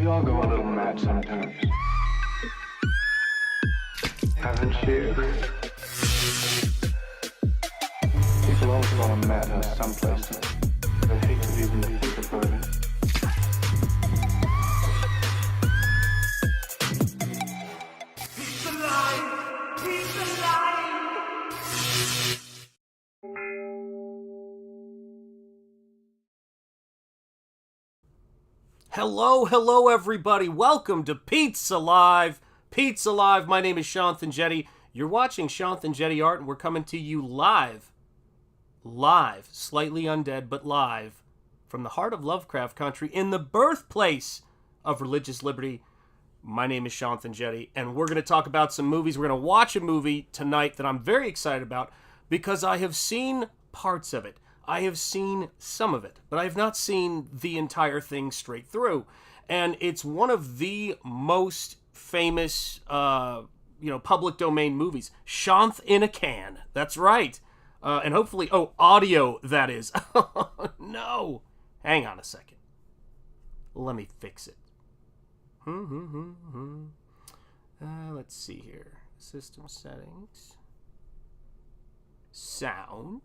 We all go a little mad sometimes. Haven't you? People always call a madhouse someplace. I hate to even think about it. Peace alive! Peace alive! Hello everybody. Welcome to Pizza Live. Pizza Live. My name is Shanthan Jetty. You're watching Shanthan Jetty Art, and we're coming to you live, slightly undead, but live, from the heart of Lovecraft Country, in the birthplace of religious liberty. My name is Shanthan Jetty, and we're going to talk about some movies. We're going to watch a movie tonight that I'm very excited about because I have seen parts of it. I have seen some of it, but I have not seen the entire thing straight through. And it's one of the most famous, public domain movies. Shanth in a Can. That's right. And hopefully, audio, that is. No. Hang on a second. Let me fix it. Let's see here. System settings. Sound.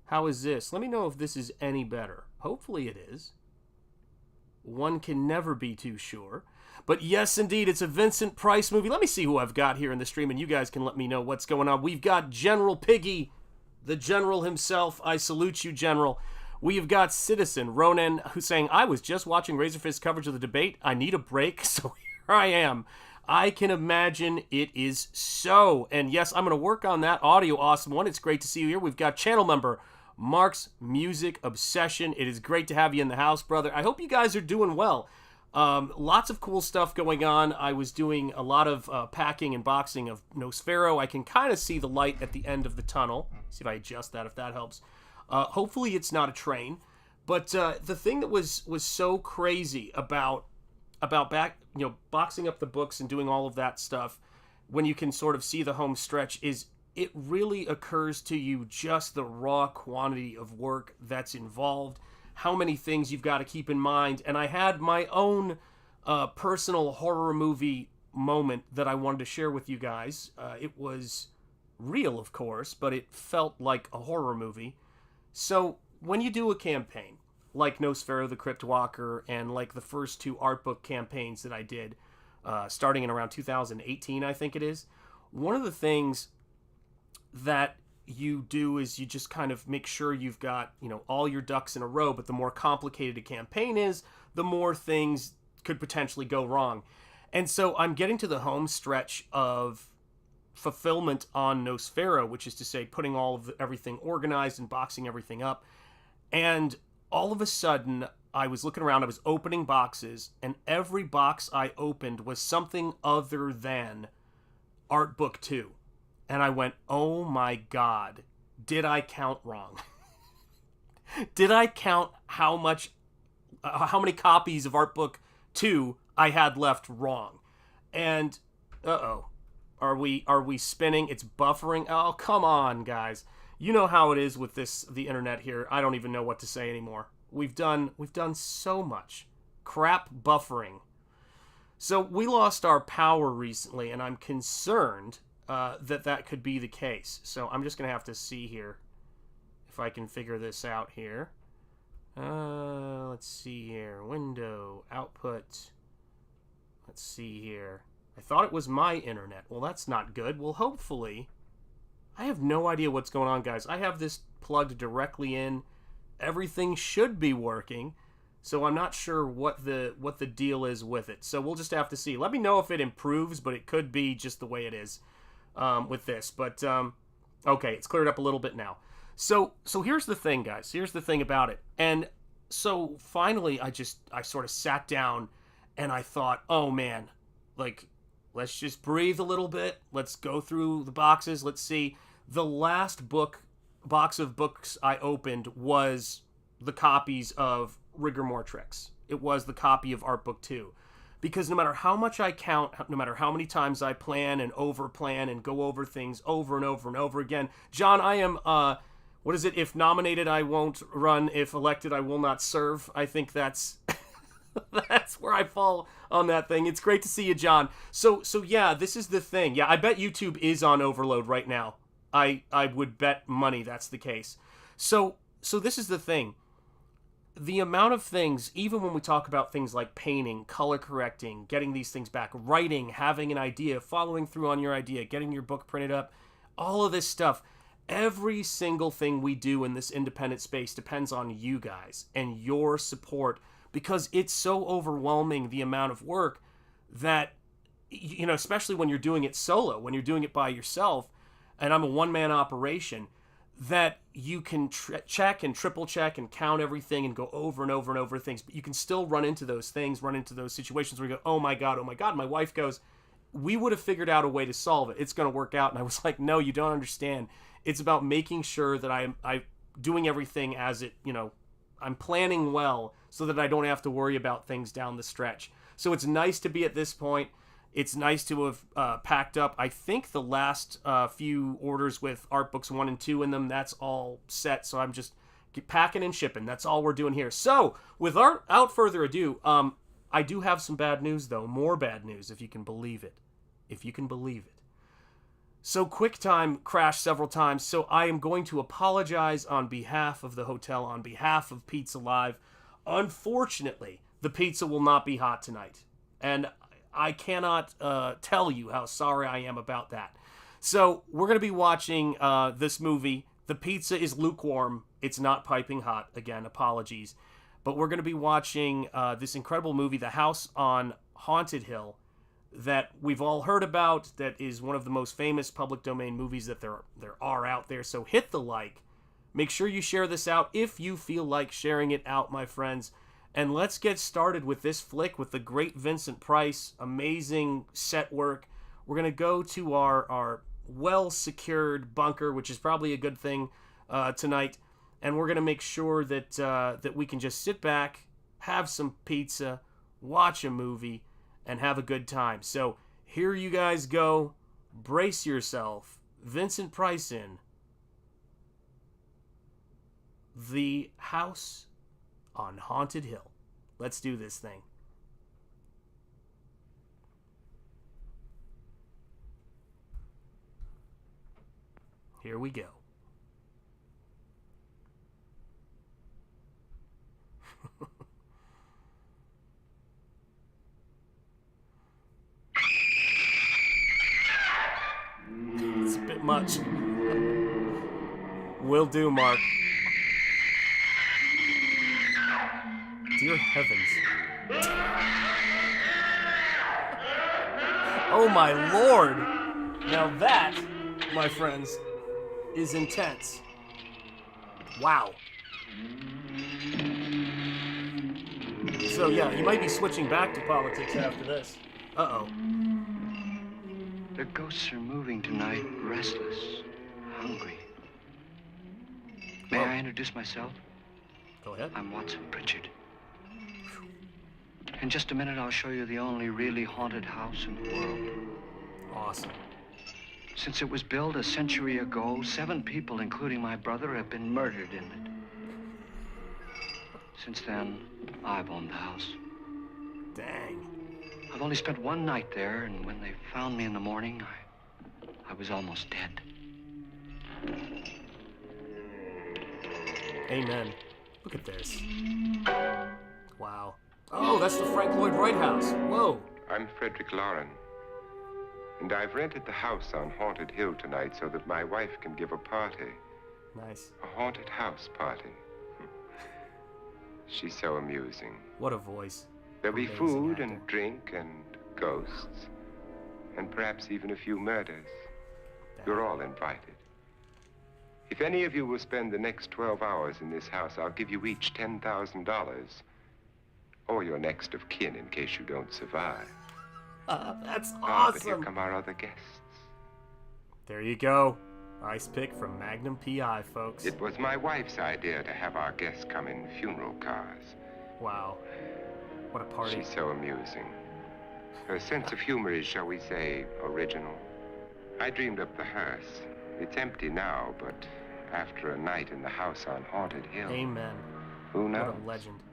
How is this? Let me know if this is any better. Hopefully it is. One can never be too sure. But yes, indeed, it's a Vincent Price movie. Let me see who I've got here in the stream, and you guys can let me know what's going on. We've got General Piggy, the General himself. I salute you, General. We've got Citizen Ronan, who's saying, I was just watching Razorfist coverage of the debate. I need a break, so here I am. I can imagine it is so. And yes, I'm going to work on that audio. Awesome one. It's great to see you here. We've got channel member Mark's Music Obsession. It is great to have you in the house, brother. I hope you guys are doing well. Lots of cool stuff going on. I was doing a lot of packing and boxing of Nosfero. I can kind of see the light at the end of the tunnel. See if I adjust that, if that helps. Hopefully it's not a train. But the thing that was so crazy about boxing up the books and doing all of that stuff, when you can sort of see the home stretch, is it really occurs to you just the raw quantity of work that's involved, how many things you've got to keep in mind. And I had my own personal horror movie moment that I wanted to share with you guys. It was real, of course, but it felt like a horror movie. So when you do a campaign, like Nosfero the Crypt Walker, and like the first two art book campaigns that I did, starting in around 2018, I think it is, one of the things that you do is you just kind of make sure you've got, all your ducks in a row. But the more complicated a campaign is, the more things could potentially go wrong. And so I'm getting to the home stretch of fulfillment on Nosfero, which is to say putting all of everything organized and boxing everything up. And all of a sudden, I was looking around, I was opening boxes, and every box I opened was something other than Art Book 2. And I went, oh my God, did I count wrong? Did I count how many copies of Art Book 2 I had left wrong? And, are we spinning? It's buffering. Oh, come on, guys. You know how it is with the internet here. I don't even know what to say anymore. We've done so much crap buffering. So we lost our power recently, and I'm concerned that could be the case. So I'm just going to have to see here if I can figure this out here. Let's see here. Window, output. Let's see here. I thought it was my internet. Well, that's not good. Well, hopefully. I have no idea what's going on, guys. I have this plugged directly in. Everything should be working. So I'm not sure what the deal is with it. So we'll just have to see. Let me know if it improves, but it could be just the way it is. With this, but okay, it's cleared up a little bit now. So here's the thing, guys. Here's the thing about it. And so finally, I sort of sat down, and I thought, oh man, let's just breathe a little bit. Let's go through the boxes. Let's see. The last box of books I opened was the copies of Rigor Mortrix. It was the copy of Art Book 2. Because no matter how much I count, no matter how many times I plan and over-plan and go over things over and over and over again, John, I am, what is it? If nominated, I won't run. If elected, I will not serve. I think that's That's where I fall on that thing. It's great to see you, John. So yeah, this is the thing. Yeah, I bet YouTube is on overload right now. I would bet money that's the case. So this is the thing. The amount of things, even when we talk about things like painting, color correcting, getting these things back, writing, having an idea, following through on your idea, getting your book printed up, all of this stuff, every single thing we do in this independent space depends on you guys and your support, because it's so overwhelming, the amount of work that, you know, especially when you're doing it solo, when you're doing it by yourself, and I'm a one-man operation, that you can check and triple check and count everything and go over and over and over things, but you can still run into those things, run into those situations where you go, oh my God. My wife goes, we would have figured out a way to solve it. It's going to work out. And I was like, no, you don't understand. It's about making sure that I'm doing everything as it, you know, I'm planning well so that I don't have to worry about things down the stretch. So it's nice to be at this point. It's nice to have packed up, I think, the last few orders with art books 1 and 2 in them. That's all set, so I'm just packing and shipping. That's all we're doing here. So, without further ado, I do have some bad news, though. More bad news, if you can believe it. If you can believe it. So, QuickTime crashed several times, so I am going to apologize on behalf of the hotel, on behalf of Pizza Live. Unfortunately, the pizza will not be hot tonight. And I cannot tell you how sorry I am about that. So we're going to be watching this movie. The pizza is lukewarm. It's not piping hot. Again, apologies. But we're going to be watching this incredible movie, The House on Haunted Hill, that we've all heard about, that is one of the most famous public domain movies that there are out there. So hit the like. Make sure you share this out if you feel like sharing it out, my friends. And let's get started with this flick with the great Vincent Price. Amazing set work. We're going to go to our well-secured bunker, which is probably a good thing tonight. And we're going to make sure that that we can just sit back, have some pizza, watch a movie, and have a good time. So here you guys go. Brace yourself. Vincent Price in The House on Haunted Hill. Let's do this thing. Here we go. It's a bit much. Will do, Mark. Dear heavens. Oh my lord. Now that, my friends, is intense. Wow. So yeah, you might be switching back to politics after this. Uh-oh. The ghosts are moving tonight, restless, hungry. May I introduce myself? Go ahead. I'm Watson Pritchard. In just a minute, I'll show you the only really haunted house in the world. Awesome. Since it was built a century ago, 7 people, including my brother, have been murdered in it. Since then, I've owned the house. Dang. I've only spent 1 night there, and when they found me in the morning, I was almost dead. Amen. Look at this. Wow. Oh, that's the Frank Lloyd Wright house. Whoa. I'm Frederick Lauren, and I've rented the house on Haunted Hill tonight so that my wife can give a party. Nice. A haunted house party. She's so amusing. What a voice. There'll be Amazing food actor. and drink and ghosts, and perhaps even a few murders. You're all invited. If any of you will spend the next 12 hours in this house, I'll give you each $10,000. Or your next of kin in case you don't survive. That's But here awesome. come our other guests. There you go. Nice pick from Magnum PI, folks. It was my wife's idea to have our guests come in funeral cars. Wow. What a party. She's so amusing. Her sense of humor is, shall we say, original. I dreamed up the hearse. It's empty now, but after a night in the house on Haunted Hill, Amen. who knows? What a legend.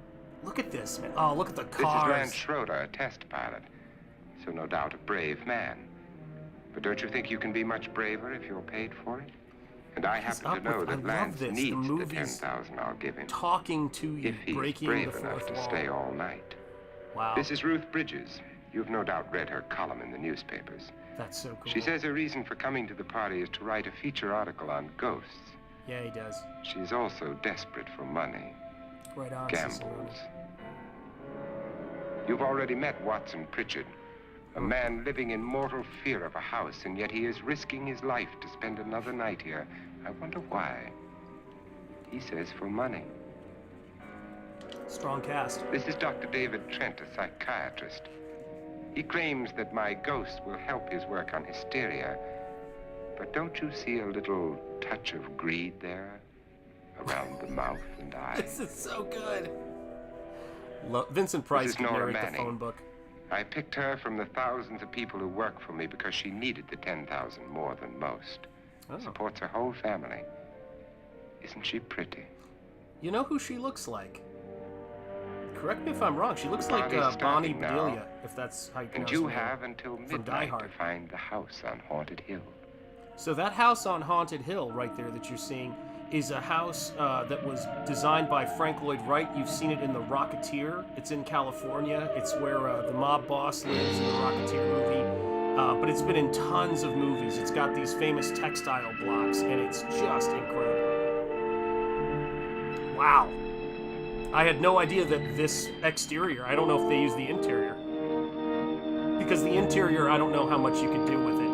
Look at this, man. Oh, look at the This is cars. Lance Schroeder, a test pilot. So no doubt a brave man. But don't you think you can be much braver if you're paid for it? And I happen to know that Lance needs the 10,000 I'll give him. Talking to you, if he's breaking brave the enough fourth to wall. stay all night. Wow. This is Ruth Bridges. You've no doubt read her column in the newspapers. That's so cool. She says her reason for coming to the party is to write a feature article on ghosts. Yeah, he does. She's also desperate for money. Right on. Gambles. You've already met Watson Pritchard, a man living in mortal fear of a house, and yet he is risking his life to spend another night here. I wonder why. He says for money. Strong cast. This is Dr. David Trent, a psychiatrist. He claims that my ghost will help his work on hysteria. But don't you see a little touch of greed there? Around the mouth and eyes? This is so good. Vincent Price This is can Nora narrate the Manning. phone book. I picked her from the thousands of people who work for me because she needed the 10,000 more than most. Oh. Supports her whole family. Isn't she pretty? You know who she looks like? Correct me if I'm wrong. She looks like Party's Bonnie starting now. Bedelia, if that's how you pronounce And you her name. have until Die midnight Hard. to find the house on Haunted Hill. So that house on Haunted Hill right there that you're seeing is a house that was designed by Frank Lloyd Wright. You've seen it in The Rocketeer. It's in California. It's where the mob boss lives in the Rocketeer movie. But it's been in tons of movies. It's got these famous textile blocks, and it's just incredible. Wow. I had no idea that this exterior, I don't know if they use the interior. Because the interior, I don't know how much you can do with it.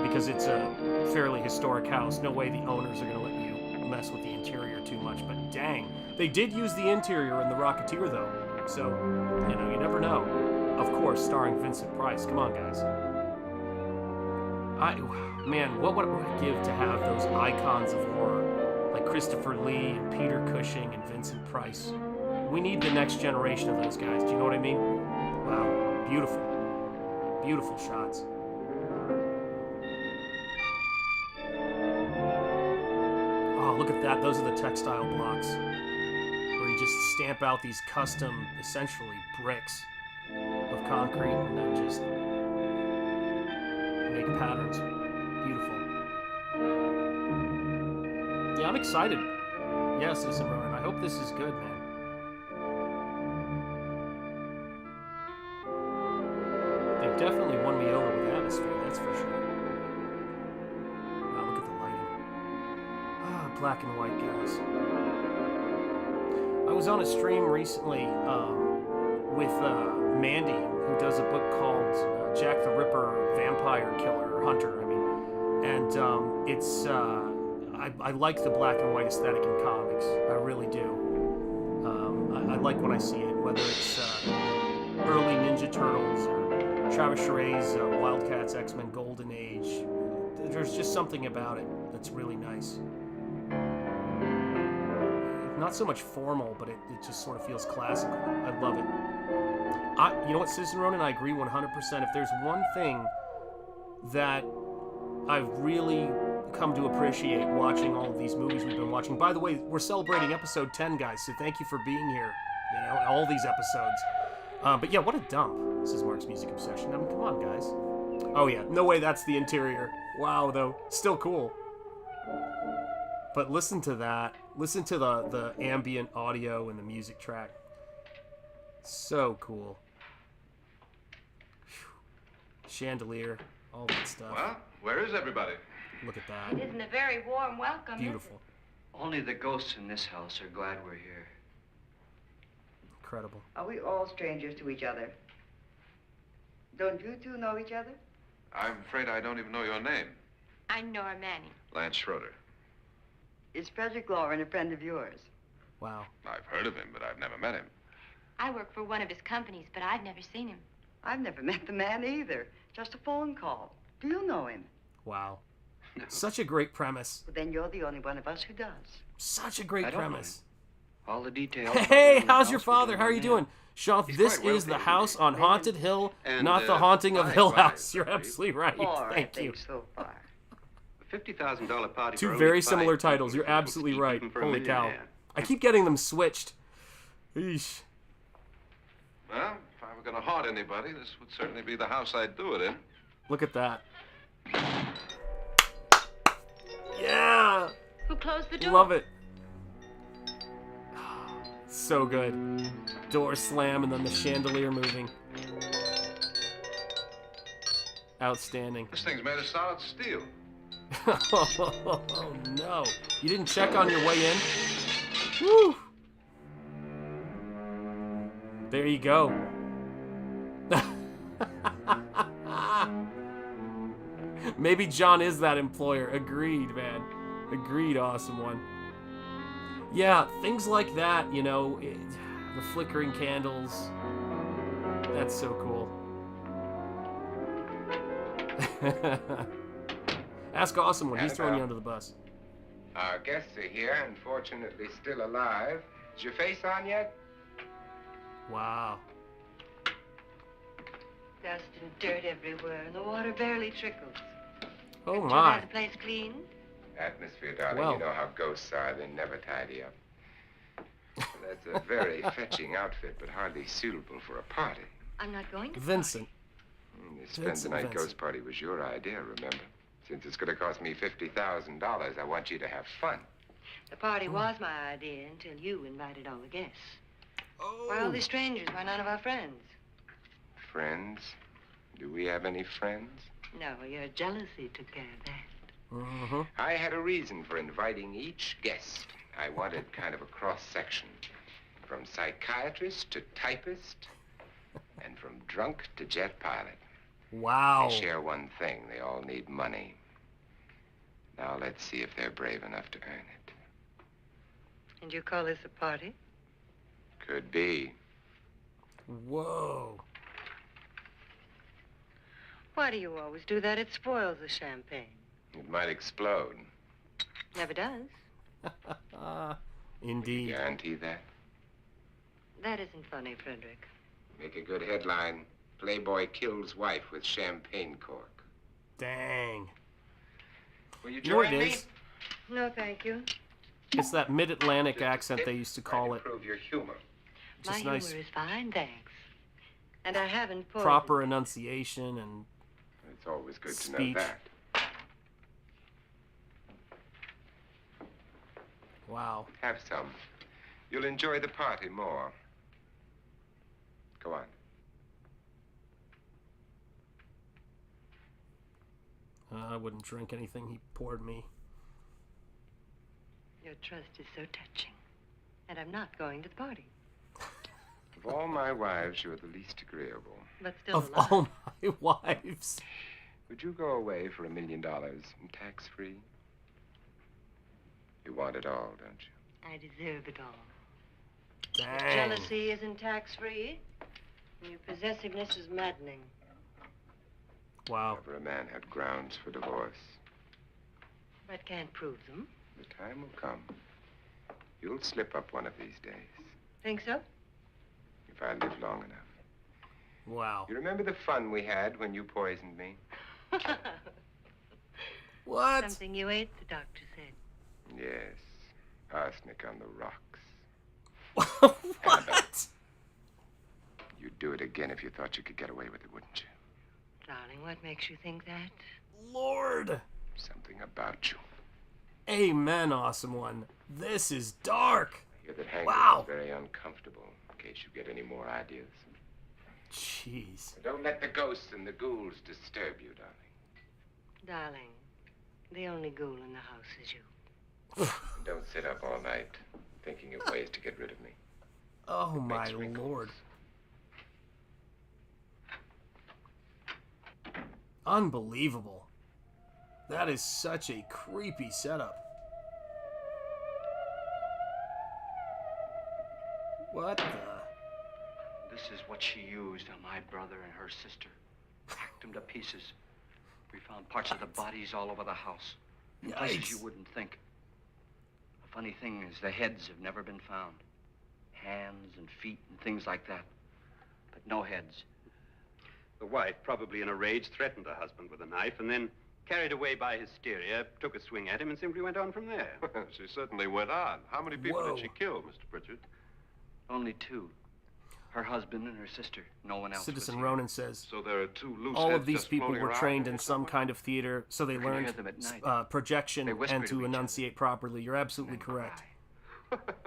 Because it's a fairly historic house. No way the owners are going to let you mess with the interior too much. But dang, they did use the interior in The Rocketeer, though. So, you know, you never know. Of course, starring Vincent Price. Come on, guys. Man, what would I give to have those icons of horror, like Christopher Lee and Peter Cushing and Vincent Price? We need the next generation of those guys. Do you know what I mean? Wow, beautiful, beautiful shots. Oh, look at that! Those are the textile blocks, where you just stamp out these custom, essentially bricks of concrete, and then just make patterns. Beautiful. Yeah, I'm excited. Yes, Citizen Ronan. I hope this is good, man. They've definitely won me over with atmosphere, that's for sure. Wow, look at the lighting. Ah, black and white, guys. I was on a stream recently with Mandy, who does a book called Jack the Ripper, Vampire Killer, or Hunter, I mean. And it's, I like the black and white aesthetic in comics. I really do. I like when I see it, whether it's early Ninja Turtles or Travis Charest's Wildcats X-Men Golden Age. There's just something about it that's really nice. Not so much formal, but it just sort of feels classical. I love it. You know what, Citizen Ronan, I agree 100%. If there's one thing that I've really come to appreciate watching all of these movies we've been watching. By the way, we're celebrating episode 10, guys, so thank you for being here. You know, all these episodes. But yeah, what a dump. This is Mark's Music Obsession. I mean, come on, guys. Oh yeah, no way that's the interior. Wow, though. Still cool. But listen to that. Listen to the ambient audio and the music track. So cool. Whew. Chandelier, all that stuff. Well, where is everybody? Look at that. It isn't a very warm welcome. Beautiful. Only the ghosts in this house are glad we're here. Incredible. Are we all strangers to each other? Don't you two know each other? I'm afraid I don't even know your name. I'm Nora Manning. Lance Schroeder. Is Frederick Lauren a friend of yours? Wow. I've heard of him, but I've never met him. I work for one of his companies, but I've never seen him. I've never met the man either. Just a phone call. Do you know him? Wow. Such a great premise. Well, then you're the only one of us who does. Such a great I don't know premise. All the details. Hey, how's your father? How are you doing? Sean, He's this quite is the wealthy. house on Haunted Hill, And, not the haunting of fine, Hill fine. House. You're absolutely right. Four, Thank I you. think, so far. $50,000 party. Two for very only similar 5 titles. You're people. absolutely Keep right. them for a Holy cow. millionaire. I keep getting them switched. Eesh. want to haunt anybody, this would certainly be the house I'd do it in. Look at that. Yeah! Who closed the door? Love it. So good. Door slam and then the chandelier moving. Outstanding. This thing's made of solid steel. Oh no. You didn't check on your way in? Woo! There you go. Maybe John is that employer. Agreed, man. Agreed, awesome one. Yeah, things like that, you know, the flickering candles. That's so cool. Ask Awesome One. He's throwing you under the bus. Our guests are here, unfortunately still alive. Is your face on yet? Wow. Dust and dirt everywhere, and the water barely trickles. Oh Did you my. have the place cleaned? Atmosphere, darling. Well. You know how ghosts are. They never tidy up. That's a very fetching outfit, but hardly suitable for a party. I'm not going to. Vincent. This spend-the-night Vincent. ghost party was your idea, remember? Since it's going to cost me $50,000, I want you to have fun. The party was my idea until you invited all the guests. Oh. Why all these strangers? Why none of our friends? Friends? Do we have any friends? No, your jealousy took care of that. Mm-hmm. I had a reason for inviting each guest. I wanted kind of a cross-section. From psychiatrist to typist, and from drunk to jet pilot. Wow. They share one thing. They all need money. Now let's see if they're brave enough to earn it. And you call this a party? Could be. Whoa. Why do you always do that? It spoils the champagne. It might explode. Never does. Indeed. Guarantee that? That isn't funny, Frederick. Make a good headline. Playboy kills wife with champagne cork. Dang. Will you You know what join it me? is? No, thank you. It's that mid-Atlantic Just a accent tip, they used to try call it. Improve your humor. My Just humor nice is fine, thanks. And I haven't poisoned. proper enunciation and It's always good to know Speech. that. wow. Have some. You'll enjoy the party more. Go on. I wouldn't drink anything he poured me. Your trust is so touching. And I'm not going to the party. Of all my wives, you're the least agreeable. But still Of alive. all my wives. Would you go away for $1 million and tax-free? You want it all, don't you? I deserve it all. Dang. Jealousy isn't tax-free. And your possessiveness is maddening. Wow. Never a man had grounds for divorce. But can't prove them. The time will come. You'll slip up one of these days. Think so? If I live long enough. Wow. You remember the fun we had when you poisoned me? What? Something you ate, the doctor said. Yes. Arsenic on the rocks. What? You'd do it again if you thought you could get away with it, wouldn't you? Darling, what makes you think that? Lord. Something about you. Amen, awesome one. This is dark. I hear that Hank Wow. is very uncomfortable, in case you get any more ideas. Jeez. Don't let the ghosts and the ghouls disturb you, darling. Darling, the only ghoul in the house is you. And don't sit up all night thinking of ways to get rid of me. Oh my Makes wrinkles. lord. Unbelievable. That is such a creepy setup. What the? This is what she used on my brother and her sister. Hacked them to pieces. We found parts of the bodies all over the house. In places you Yikes. wouldn't think. The funny thing is the heads have never been found. Hands and feet and things like that. But no heads. The wife, probably in a rage, threatened her husband with a knife and then, carried away by hysteria, took a swing at him and simply went on from there. She certainly went on. How many people Whoa. did she kill, Mr. Pritchard? Only two. Her husband and her sister. No one else. Citizen was here. Ronan says, So there are two loose all heads of these just people floating were around trained here in some somewhere? kind of theater, so they You can hear learned them at night. projection They whisper and to to each enunciate properly. You're absolutely correct.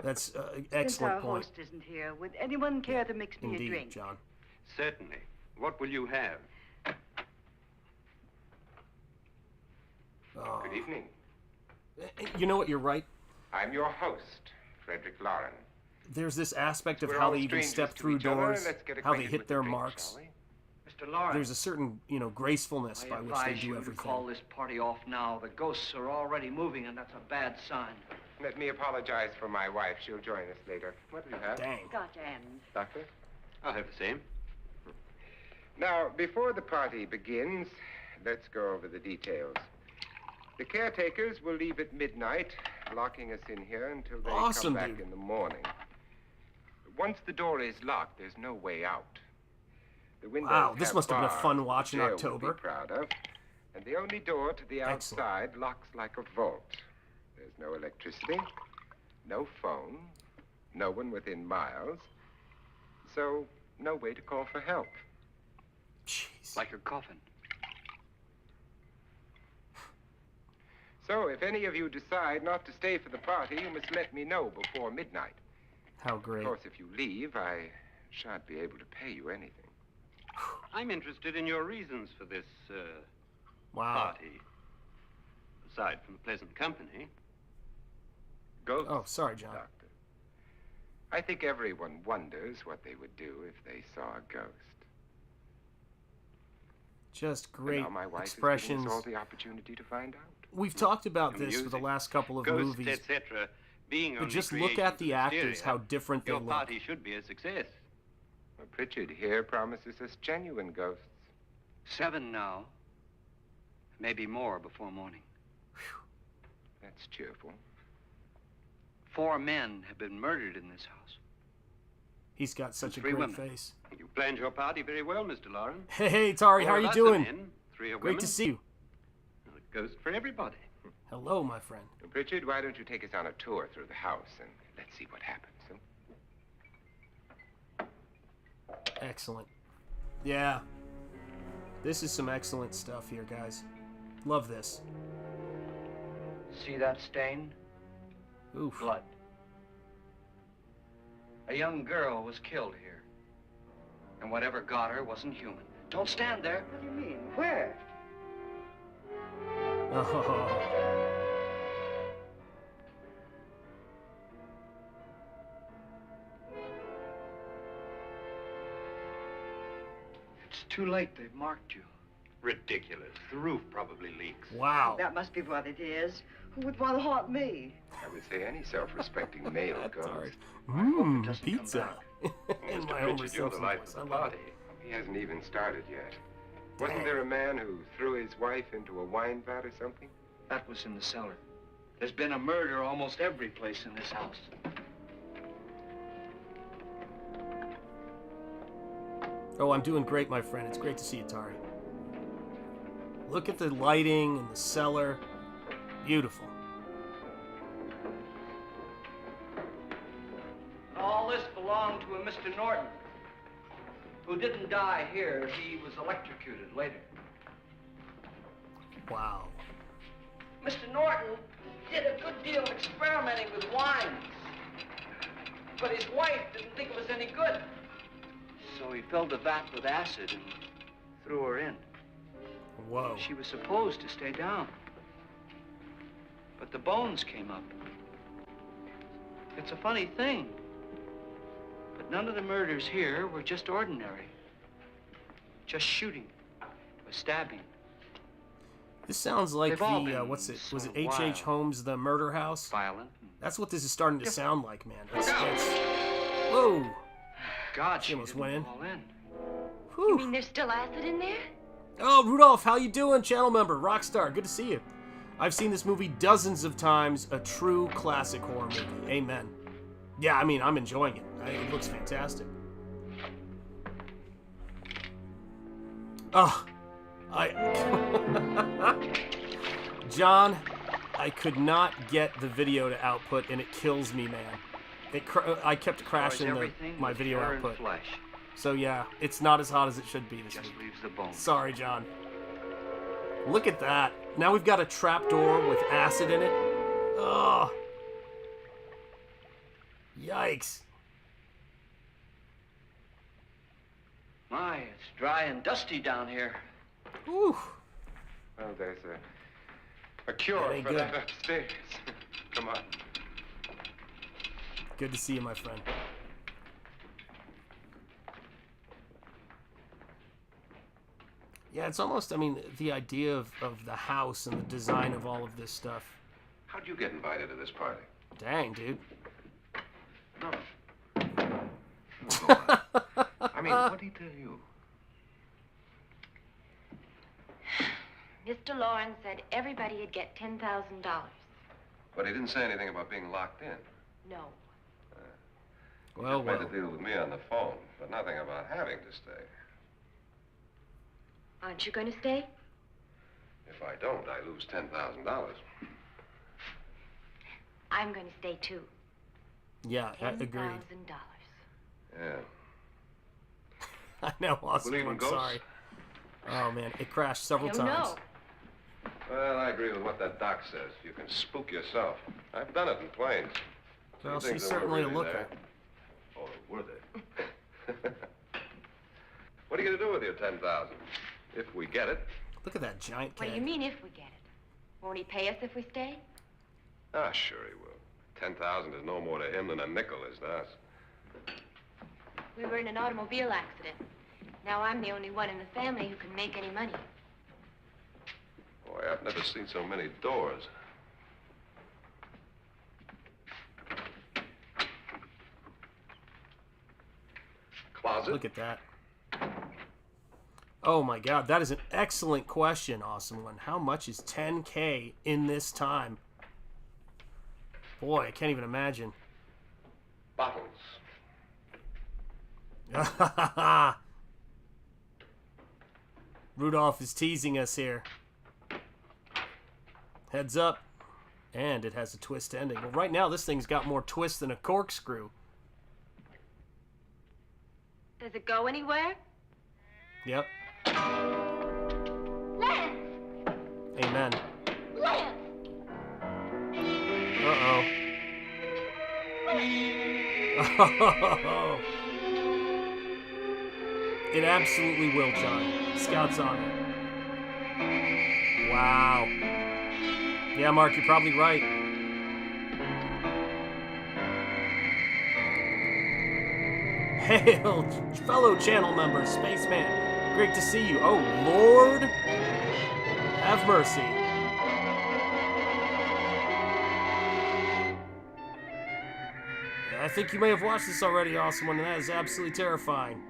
That's Since our excellent point. host isn't here, would anyone care to mix me a Indeed, drink? John. Certainly. What will you have? Oh. Good evening. You know what? You're right. I'm your host, Frederick Lauren. There's this aspect of We're how all they even strangers step to through each other. doors, Let's get how they acquainted hit with their the drink, marks. shall we? Mr. Lawrence. There's a certain, gracefulness by I which they advise do you to everything. call this party off now. The ghosts are already moving, and that's a bad sign. Let me apologize for my wife. She'll join us later. What do you have? Dang. Scotch and Doctor? I'll have the same. Now, before the party begins, let's go over the details. The caretakers will leave at midnight, locking us in here until they Awesome, come back dude. in the morning. Once the door is locked, there's no way out. The windows Wow, this have must have been a bars fun the watch in jail will October. be proud of, and the only door to the Excellent. outside locks like a vault. There's no electricity, no phone, no one within miles, so no way to call for help. Jeez. Like your coffin. So if any of you decide not to stay for the party, you must let me know before midnight. How Of great. course, if you leave, I shan't be able to pay you anything. I'm interested in your reasons for this, Wow. party. Aside from the pleasant company. Ghosts, Oh, sorry, John. Doctor. I think everyone wonders what they would do if they saw a ghost. Just And great now my wife is expressions. giving us all the opportunity to find out. We've talked about The this for the music, last couple of Ghosts, movies, etc. Being but only just look creations at the of actors, hysteria, how different they your look. party should be a success. Well, Pritchard here promises us genuine ghosts. 7 now. Maybe more before morning. That's cheerful. 4 men have been murdered in this house. He's got such a 3 great women. face. You planned your party very well, Mr. Lauren. Hey, Tari, how Four are of you us doing? men, 3 are Great women. to see you. A ghost for everybody. Hello, my friend. Pritchard, why don't you take us on a tour through the house and let's see what happens, huh? Excellent. Yeah. This is some excellent stuff here, guys. Love this. See that stain? Oof. Blood. A young girl was killed here. And whatever got her wasn't human. Don't stand there. What do you mean? Where? Oh. It's too late. They've marked you. Ridiculous. The roof probably leaks. Wow. That must be what it is. Who would want to haunt me? I would say any self-respecting male That's all right. ghost. Mmm, doesn't come pizza. back. In Mr. my Homer Pritchard, you're the Simpson life voice. of I the love party. it. He hasn't even started yet. Dang. Wasn't there a man who threw his wife into a wine vat or something? That was in the cellar. There's been a murder almost every place in this house. Oh, I'm doing great, my friend. It's great to see you, Tari. Look at the lighting and the cellar. Beautiful. All this belonged to a Mr. Norton, who didn't die here. He was electrocuted later. Wow. Mr. Norton did a good deal of experimenting with wines, but his wife didn't think it was any good. So he filled the vat with acid and threw her in. Whoa. She was supposed to stay down, but the bones came up. It's a funny thing, but none of the murders here were just ordinary. Just shooting or stabbing. This sounds like They've all the, been was it sort of H.H. wild. Holmes' The Murder House? Violent. That's what this is starting to sound like, man. That's whoa. God, She she almost didn't went in. fall in. You Whew. mean there's still acid in there? Oh, Rudolph, how you doing? Channel member, Rockstar, good to see you. I've seen this movie dozens of times. A true classic horror movie. Amen. Yeah, I mean, I'm enjoying it. It looks fantastic. Oh, John, I could not get the video to output, and it kills me, man. I kept crashing my video output. So yeah, it's not as hot as it should be this week. Leaves the bone. Sorry, John. Look at that. Now we've got a trapdoor with acid in it. Ugh. Yikes. My, it's dry and dusty down here. Whew. Well, there's a cure for that upstairs. Come on. Good to see you, my friend. Yeah, it's almost, I mean, the idea of the house and the design of all of this stuff. How'd you get invited to this party? Dang, dude. No. I mean, what did he tell you? Mr. Lawrence said everybody'd get $10,000. But he didn't say anything about being locked in. No. Well, He made a deal with me on the phone, but nothing about having to stay. Aren't you going to stay? If I don't, I lose $10,000. I'm going to stay too. Yeah, agreed. $10,000. Yeah. I know, awesome. Believe in I'm ghosts? sorry. Oh, man, it crashed several I don't times. know. Well, I agree with what that doc says. You can spook yourself. I've done it in planes. Well, Things she's that were certainly a really looker. there. Oh, were they? What are you going to do with your $10,000? If we get it. Look at that giant What keg. do you mean if we get it? Won't he pay us if we stay? Ah, sure he will. 10,000 is no more to him than a nickel is to us. We were in an automobile accident. Now I'm the only one in the family who can make any money. Boy, I've never seen so many doors. Closet? Look at that. Oh my god, that is an excellent question, awesome one. How much is 10K in this time? Boy, I can't even imagine. Bottles. Rudolph is teasing us here. Heads up. And it has a twist ending. Well, right now, this thing's got more twist than a corkscrew. Does it go anywhere? Yep. Lance! Amen. Lance! Uh-oh. It absolutely will, John. Scout's on it. Wow. Yeah, Mark, you're probably right. Hail, fellow channel member, Spaceman. Great to see you. Oh, Lord. Have mercy. I think you may have watched this already, awesome one, and that is absolutely terrifying.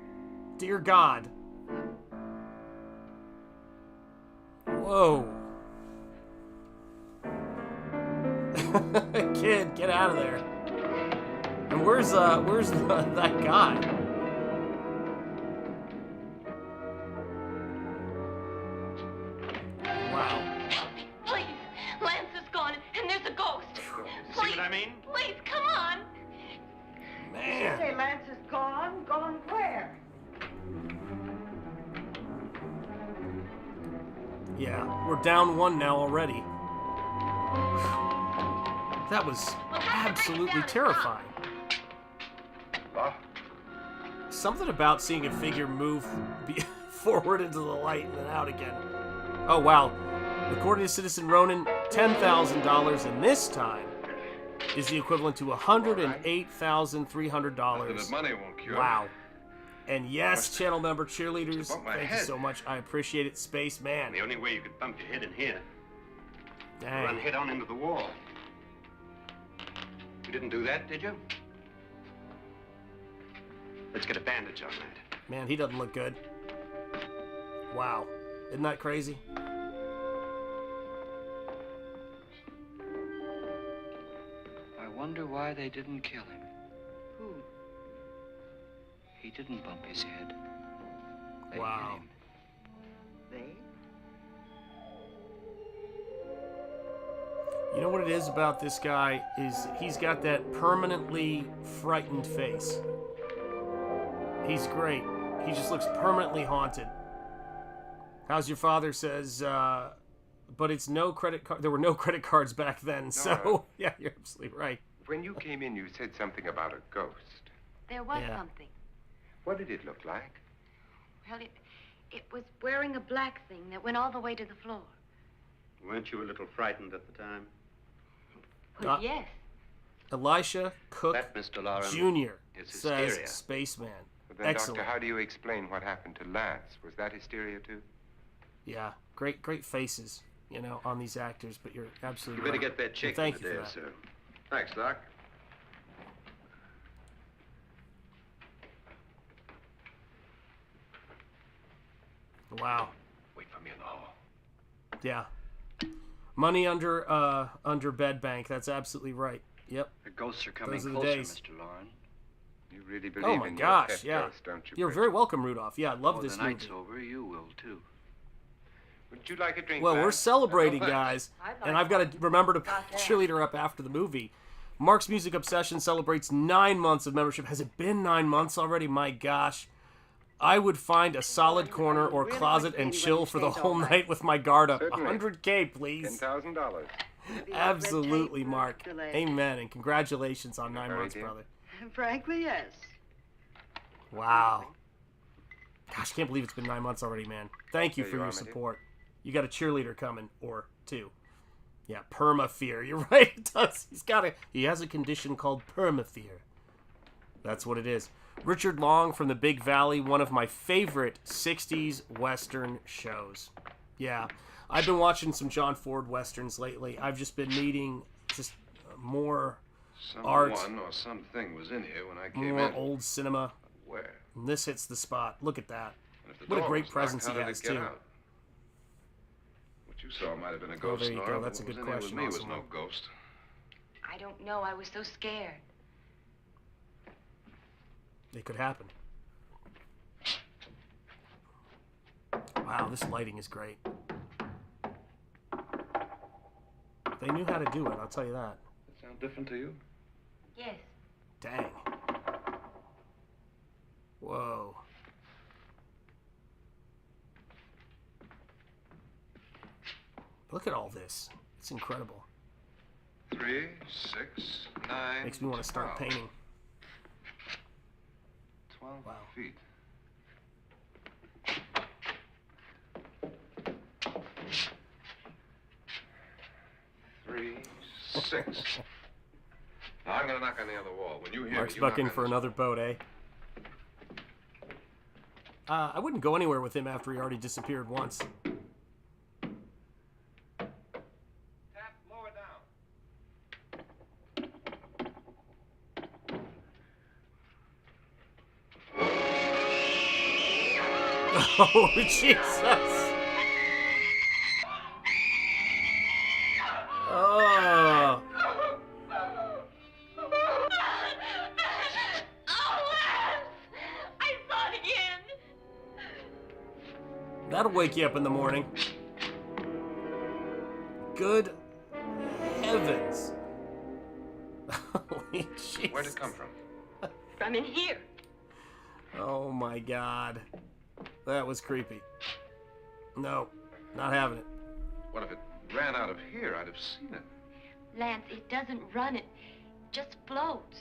Dear God. Whoa. Kid, get out of there. And where's that guy? Wow. Please! Lance is gone, and there's a ghost. See what I mean? Please, come on! Man. Say Lance is gone. Gone where? Yeah, we're down one now already. That was absolutely terrifying. Ah, Something about seeing a figure move forward into the light and then out again. Oh, wow. According to Citizen Ronan, $10,000, and this time is the equivalent to $108,300. nothing that money won't cure. Wow. And yes, channel member cheerleaders, Above my thank you head. so much. I appreciate it, Spaceman. The only way you could bump your head in here, Dang. run head on into the wall. You didn't do that, did you? Let's get a bandage on that. Man, he doesn't look good. Wow. Isn't that crazy? I wonder why they didn't kill him. Who? He didn't bump his head. They hit Wow. him. They? You know what it is about this guy is he's got that permanently frightened face. He's great. He just looks permanently haunted. How's your father says, but it's no credit card. There were no credit cards back then, so yeah, you're absolutely right. When you came in, you said something about a ghost. There was something. What did it look like? Well, it was wearing a black thing that went all the way to the floor. Weren't you a little frightened at the time? Well, yes. Elisha Cook That, Mr. Lauren, Jr. is says hysteria. Spaceman. But then, Excellent. Doctor, how do you explain what happened to Lance? Was that hysteria, too? Yeah, great faces, you know, on these actors, but you're absolutely You better right. get that check Thank in you the for day, that. sir. Thanks, Doc. Wow. Wait for me in the hall. Yeah. Money under bed bank. That's absolutely right. Yep. The ghosts are coming Those are the closer, days. Mr. Lauren. You really believe Oh my in gosh, your pet yeah. ghost, don't you? You're Prince? very welcome, Rudolph. Yeah, I love Oh, this the night's movie. over, you will too. Would you like a drink? Well, we're Lance? celebrating, Oh, guys, I'd and like I've got to remember to Got that. cheerleader up after the movie. Mark's Music Obsession celebrates 9 months of membership. Has it been 9 months already? My gosh. I would find a solid corner or Really closet quickly and when chill you for the stayed whole all night. night with my guard up. Certainly. 100K, please. $10,000. Absolutely, Mark. delay. Amen, and congratulations on 9 months, dear. brother. Frankly, yes. Wow. Gosh, can't believe it's been 9 months already, man. Thank you There for you your are, my dear. support. You got a cheerleader coming, or two. Yeah, perma-fear. You're right, it does. He has a condition called perma-fear. That's what it is. Richard Long from the Big Valley, one of my favorite 60s Western shows. Yeah, I've been watching some John Ford Westerns lately. I've just been needing just more art, Someone or something was in here when I came more in. old cinema. Where? And this hits the spot. Look at that. And if the What a door great was locked, presence how he did has, it get too. out? What you saw might have been a Oh, ghost. there you Nora, go. but That's a what good was in here question, with me was also, no Mark. ghost. I don't know. I was so scared. It could happen. Wow, this lighting is great. They knew how to do it, I'll tell you that. Does it sound different to you? Yes. Dang. Whoa. Look at all this. It's incredible. 3, 6, 9. Makes me want to start 12. painting. 12 Wow. feet. Three, 6. Now I'm gonna knock on the other wall. When you hear Mark's me, you knock bucking on for this another boat, eh? I wouldn't go anywhere with him after he already disappeared once. Tap lower down. Oh, Jesus! Oh! I saw it again. That'll wake you up in the morning. Good heavens! Holy Jesus! Where'd it come from? From in here. Oh my God, that was creepy. No, not having it. What if it ran out of here? I'd have seen it. Lance, it doesn't run. It just floats.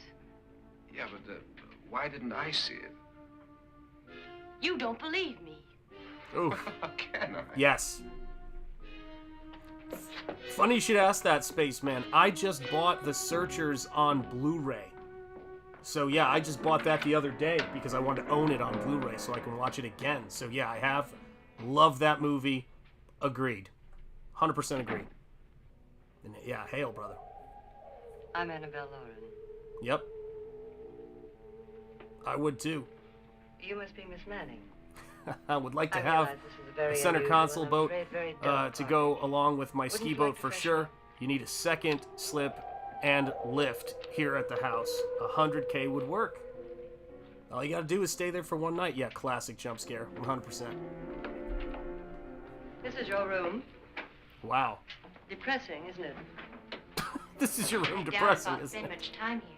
Yeah, but why didn't I see it? You don't believe me. Oof. How can I? Yes. Funny you should ask that, Spaceman. I just bought The Searchers on Blu-ray. So yeah, I just bought that the other day because I wanted to own it on Blu-ray so I can watch it again. So yeah, I have. Love that movie. Agreed. 100% agreed. And yeah, hail, brother. I'm Annabelle Lauren. Yep. I would too. You must be Miss Manning. I would like to I have realize this is a very a center unusual console and I'm boat afraid very dull to party. go along with my Wouldn't ski you boat like to for freshen sure. up? You need a second slip and lift here at the house. 100K would work. All you gotta do is stay there for one night. Yeah, classic jump scare, 100%. This is your room. Wow. Depressing, isn't it? This is your room I doubt depressing, I'll isn't spend it? much time here.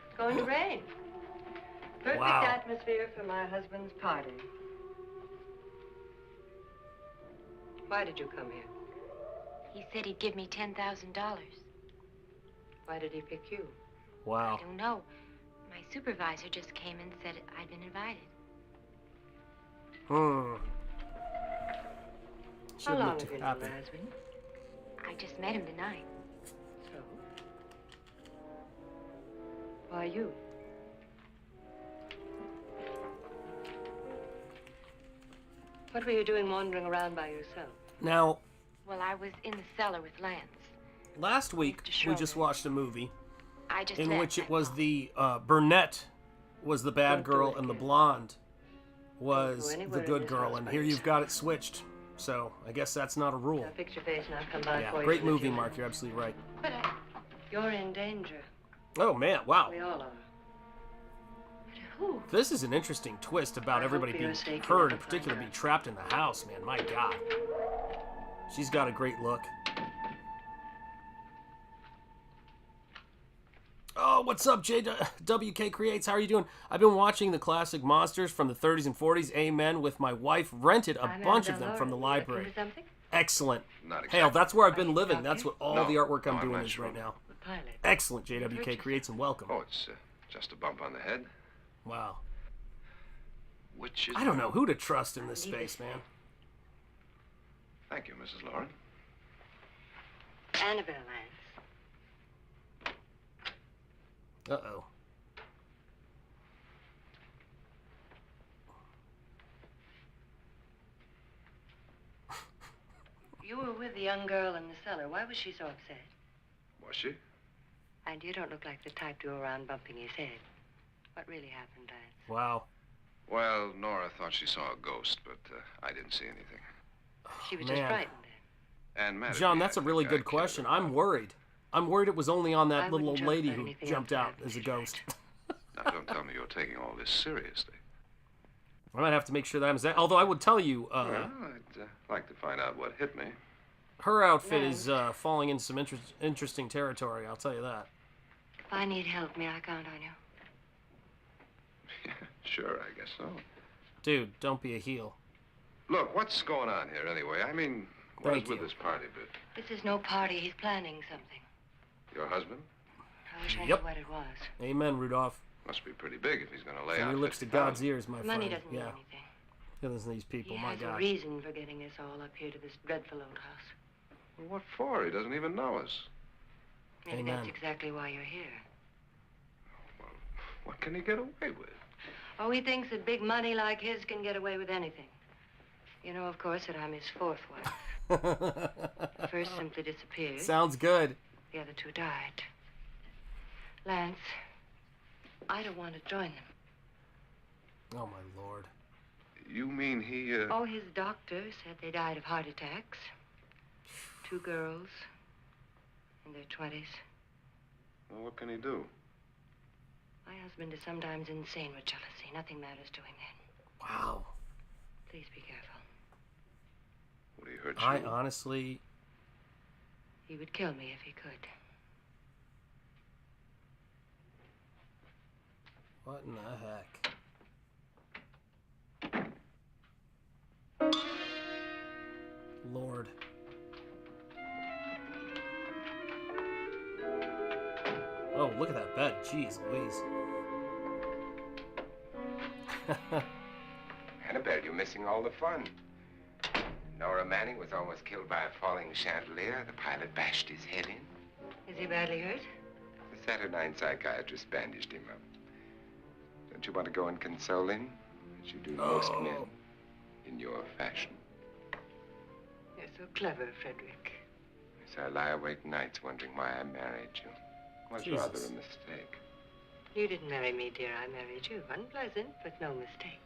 It's going to rain. Perfect Wow. atmosphere for my husband's party. Why did you come here? He said he'd give me $10,000. Why did he pick you? Wow. I don't know. My supervisor just came and said I'd been invited. She How didn't long look have too you known happy. my husband? I just met him tonight. So? Why you? What were you doing wandering around by yourself? Now, Well, I was in the cellar with Lance. last week we just watched a movie I just in left, which it that's was all. the Burnett was the bad Don't do girl it and the again. blonde was Don't go the anywhere in good this girl, house and by here you've yourself. got it switched. So I guess that's not a rule. Now fix your face and I'll come by Yeah, for you. great in a movie, few Mark. minutes. You're absolutely right. But You're in danger. Oh man, wow. We all are. who? This is an interesting twist about I everybody hope being you're safe. hurt, You'll in particular find being out. trapped in the house, man. My God. She's got a great look. Oh, what's up, JWK Creates? How are you doing? I've been watching the classic monsters from the 30s and 40s. Amen. With my wife, rented a I'm bunch of Annabelle them from the Lauren. You looking library. for something? Excellent. Not Hell, exactly. that's where I've been Are you living. doctor? That's what all No. the artwork I'm No, I'm doing not is sure. right now. The pilot. Excellent, JWK Creates, and welcome. Oh, it's just a bump on the head. Wow. Which is... I don't know who to trust in this space, man. Thank you, Mrs. Lauren. Annabelle Lance. Uh-oh. You were with the young girl in the cellar. Why was she so upset? Was she? And you don't look like the type to go around bumping his head. What really happened, Lance? Wow. Well, Nora thought she saw a ghost, but I didn't see anything. She was Man. just frightened then. And mad at John, me, that's I a really think I good killed question. her. I'm worried. I'm worried it was only on that I little wouldn't old joke lady about who anything jumped else out happened as a tonight. ghost. Now, don't tell me you're taking all this seriously. I might have to make sure that I'm... Although I would tell you, Well, I'd like to find out what hit me. her outfit is falling into some interesting territory, I'll tell you that. If I need help, may I count on you? Sure, I guess so. Dude, don't be a heel. Look, what's going on here anyway? I mean, what Thank is with you. this party bit? This is no party. He's planning something. Your husband? I wish I Yep. knew what it was. Amen, Rudolph. Must be pretty big if he's going to lay From out your lips to 50,000. God's ears, my Money friend. doesn't mean Yeah. anything. Listen to these people, He my has a God. reason for getting us all up here to this dreadful old house. Well, what for? He doesn't even know us. Maybe Amen. that's exactly why you're here. Well, what can he get away with? Oh, he thinks that big money like his can get away with anything. You know, of course, that I'm his fourth wife. The first simply disappeared. Sounds good. The other two died. Lance, I don't want to join them. Oh, my Lord. You mean he, Oh, his doctor said they died of heart attacks. Two girls in their 20s. Well, what can he do? My husband is sometimes insane with jealousy. Nothing matters to him then. Wow. Please be careful. Would he hurt you? I honestly... He would kill me if he could. What in the heck? Lord. Oh, look at that bed. Jeez Louise. Annabelle, you're missing all the fun. Nora Manning was almost killed by a falling chandelier. The pilot bashed his head in. Is he badly hurt? The Saturnine psychiatrist bandaged him up. Don't you want to go and console him, as you do most men, in your fashion? You're so clever, Frederick. So I lie awake nights wondering why I married you. It was Jesus. rather a mistake. You didn't marry me, dear. I married you. Unpleasant, but no mistake.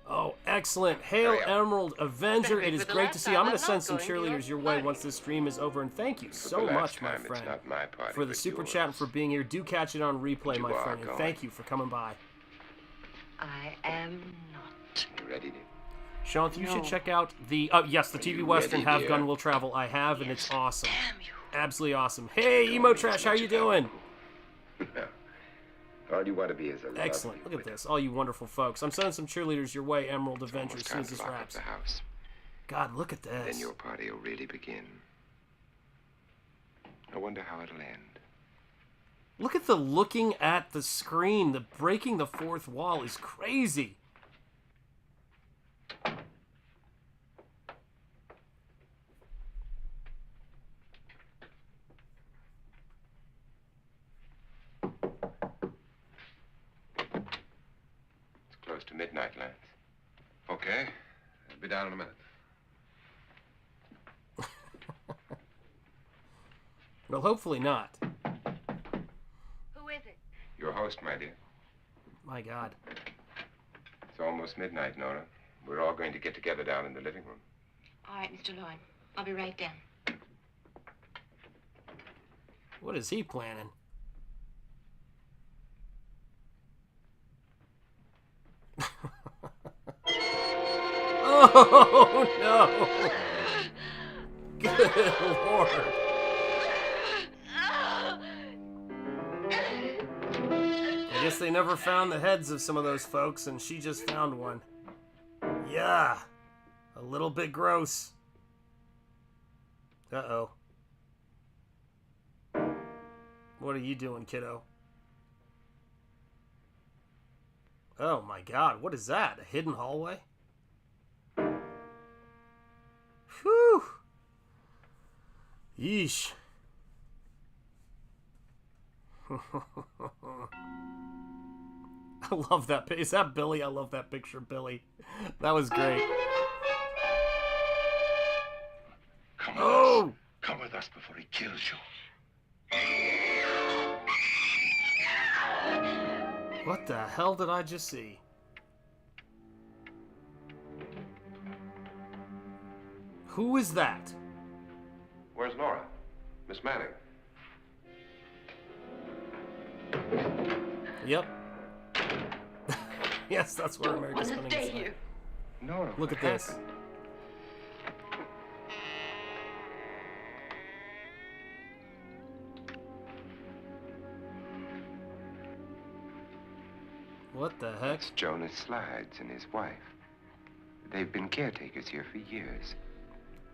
Oh, excellent. Hail Hurry up. Emerald Avenger. Frederick, It is for the great last to see. time, I'm going I'm to send not some going to your cheerleaders your way party. once this stream is over. And thank you For so the last much, my time, friend, It's not my party, for the but super yours. chat and for being here. Do catch it on replay, You my are friend. And going. thank you for coming by. I am not. You ready to... Sean, you should No. check out the... yes, the Are TV you Western ready, Have dear? Gun Will Travel. I have, and Yes. it's awesome. Damn you. Absolutely awesome. Hey, Emo Trash, how you doing? All you want to be is a Excellent. lovely Look at this. All you wonderful folks. I'm sending some cheerleaders your way, Emerald Avenger, as Almost soon time as to this lock up wraps. the house. God, look at this. Then your party will really begin. I wonder how it'll end. Look at the looking at the screen. The breaking the fourth wall is crazy. It's close to midnight, Lance. Okay. I'll be down in a minute. Well, hopefully not. Who is it? Your host, my dear. My God. It's almost midnight, Nora. We're all going to get together down in the living room. All right, Mr. Lloyd. I'll be right down. What is he planning? Oh, no. Good Lord. I guess they never found the heads of some of those folks, and she just found one. Yeah. A little bit gross. Uh-oh. What are you doing, kiddo? Oh my God, what is that? A hidden hallway? Whew. Yeesh. I love that. Is that Billy? I love that picture, Billy. That was great. Come with Oh! us. Come with us before he kills you. What the hell did I just see? Who is that? Where's Nora? Miss Manning. Yep. Yes, that's where America's Want to spending stay its here? Nora, Look what at this. happened? What the heck? It's Jonas Slides and his wife. They've been caretakers here for years.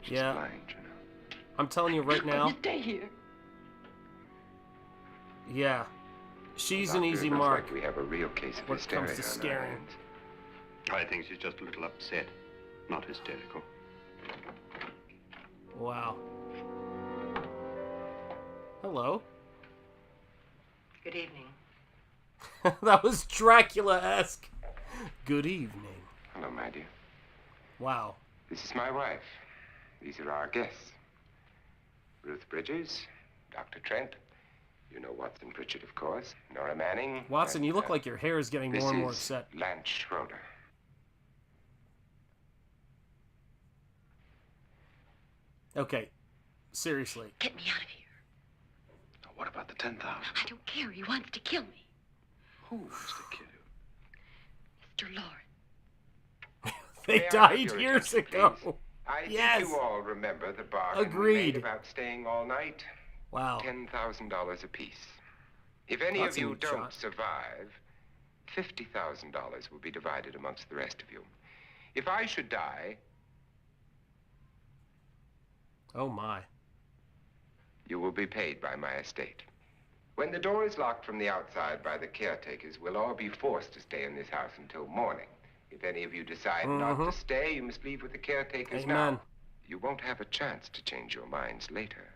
She's Yeah. blind, you know. I'm telling you right now. You stay here. Yeah. She's an Doctor, easy it looks mark. like we have a real case of when it comes hysteria to on our scaring. hands. I think she's just a little upset, not hysterical. Wow. Hello. Good evening. That was Dracula-esque. Good evening. Hello, my dear. Wow. This is my wife. These are our guests. Ruth Bridges, Dr. Trent. You know Watson Pritchard, of course. Nora Manning. Watson, and, you look like your hair is getting this more and more is upset. Lance Schroeder. Okay. Seriously. Get me out of here. Now, what about the 10,000? I don't care. He wants to kill me. Who wants to kill you? Mr. Lord. They May I died have your years attention, ago. please? I Yes. think you all remember the bargain we Agreed. made about staying all night. Wow. $10,000 apiece. If any That's of a you neat don't shot. survive, $50,000 will be divided amongst the rest of you. If I should die, Oh my. you will be paid by my estate. When the door is locked from the outside by the caretakers, we'll all be forced to stay in this house until morning. If any of you decide not to stay, you must leave with the caretakers Amen. now. You won't have a chance to change your minds later,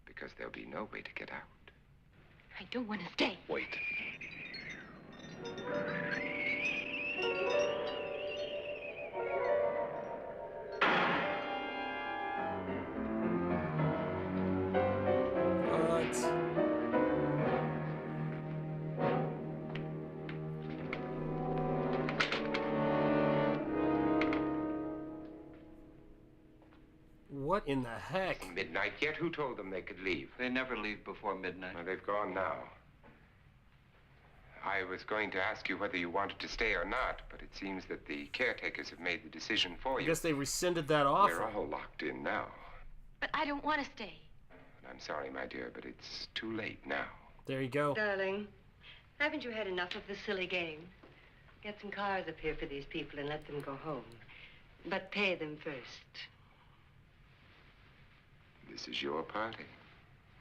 because there'll be no way to get out. I don't want to stay. Wait. What? What in the heck? Midnight yet? Who told them they could leave? They never leave before midnight. Well, they've gone now. I was going to ask you whether you wanted to stay or not, but it seems that the caretakers have made the decision for I you. guess they rescinded that We're offer. all locked in now. But I don't want to stay. And I'm sorry, my dear, but it's too late now. There you go. Darling, haven't you had enough of the silly game? Get some cars up here for these people and let them go home. But pay them first. This is your party,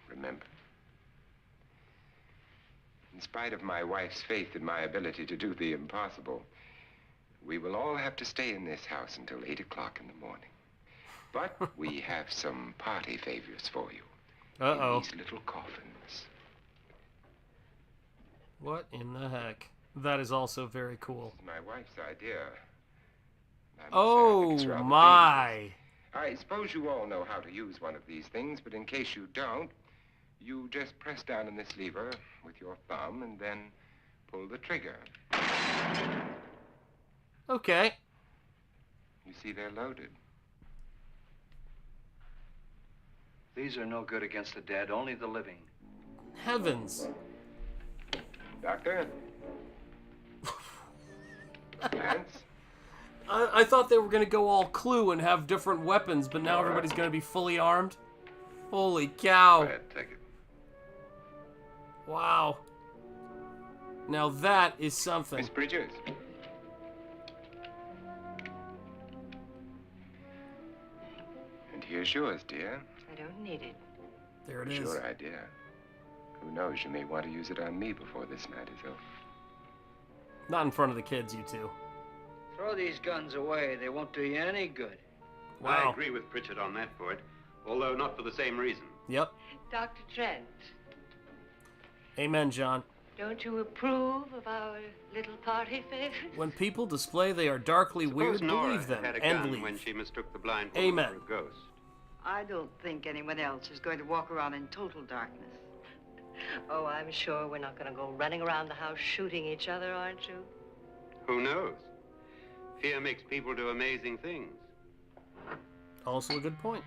remember? In spite of my wife's faith in my ability to do the impossible, we will all have to stay in this house until 8 o'clock in the morning. But we have some party favors for you. Uh-oh. In these little coffins. What in the heck? That is also very cool. This is my wife's idea. I must say, I think Oh, it's rather my. dangerous. I suppose you all know how to use one of these things, but in case you don't, you just press down on this lever with your thumb and then pull the trigger. Okay. You see, they're loaded. These are no good against the dead, only the living. Heavens. Doctor? Lance? I thought they were going to go all Clue and have different weapons, but now everybody's going to be fully armed? Holy cow. Go ahead, take it. Wow. Now that is something. Miss Bridges? And here's yours, dear. I don't need it. There it It's is. your idea. Who knows, you may want to use it on me before this night is over. Not in front of the kids, you two. Throw these guns away. They won't do you any good. Wow. I agree with Pritchard on that point, although not for the same reason. Yep. Dr. Trent, Amen, John. don't you approve of our little party favors? When people display they are darkly weird, Suppose Nora believe them had a and gun leave. when she mistook the blind woman Amen. for a ghost. I don't think anyone else is going to walk around in total darkness. Oh, I'm sure we're not going to go running around the house shooting each other, aren't you? Who knows? Fear makes people do amazing things. Also a good point.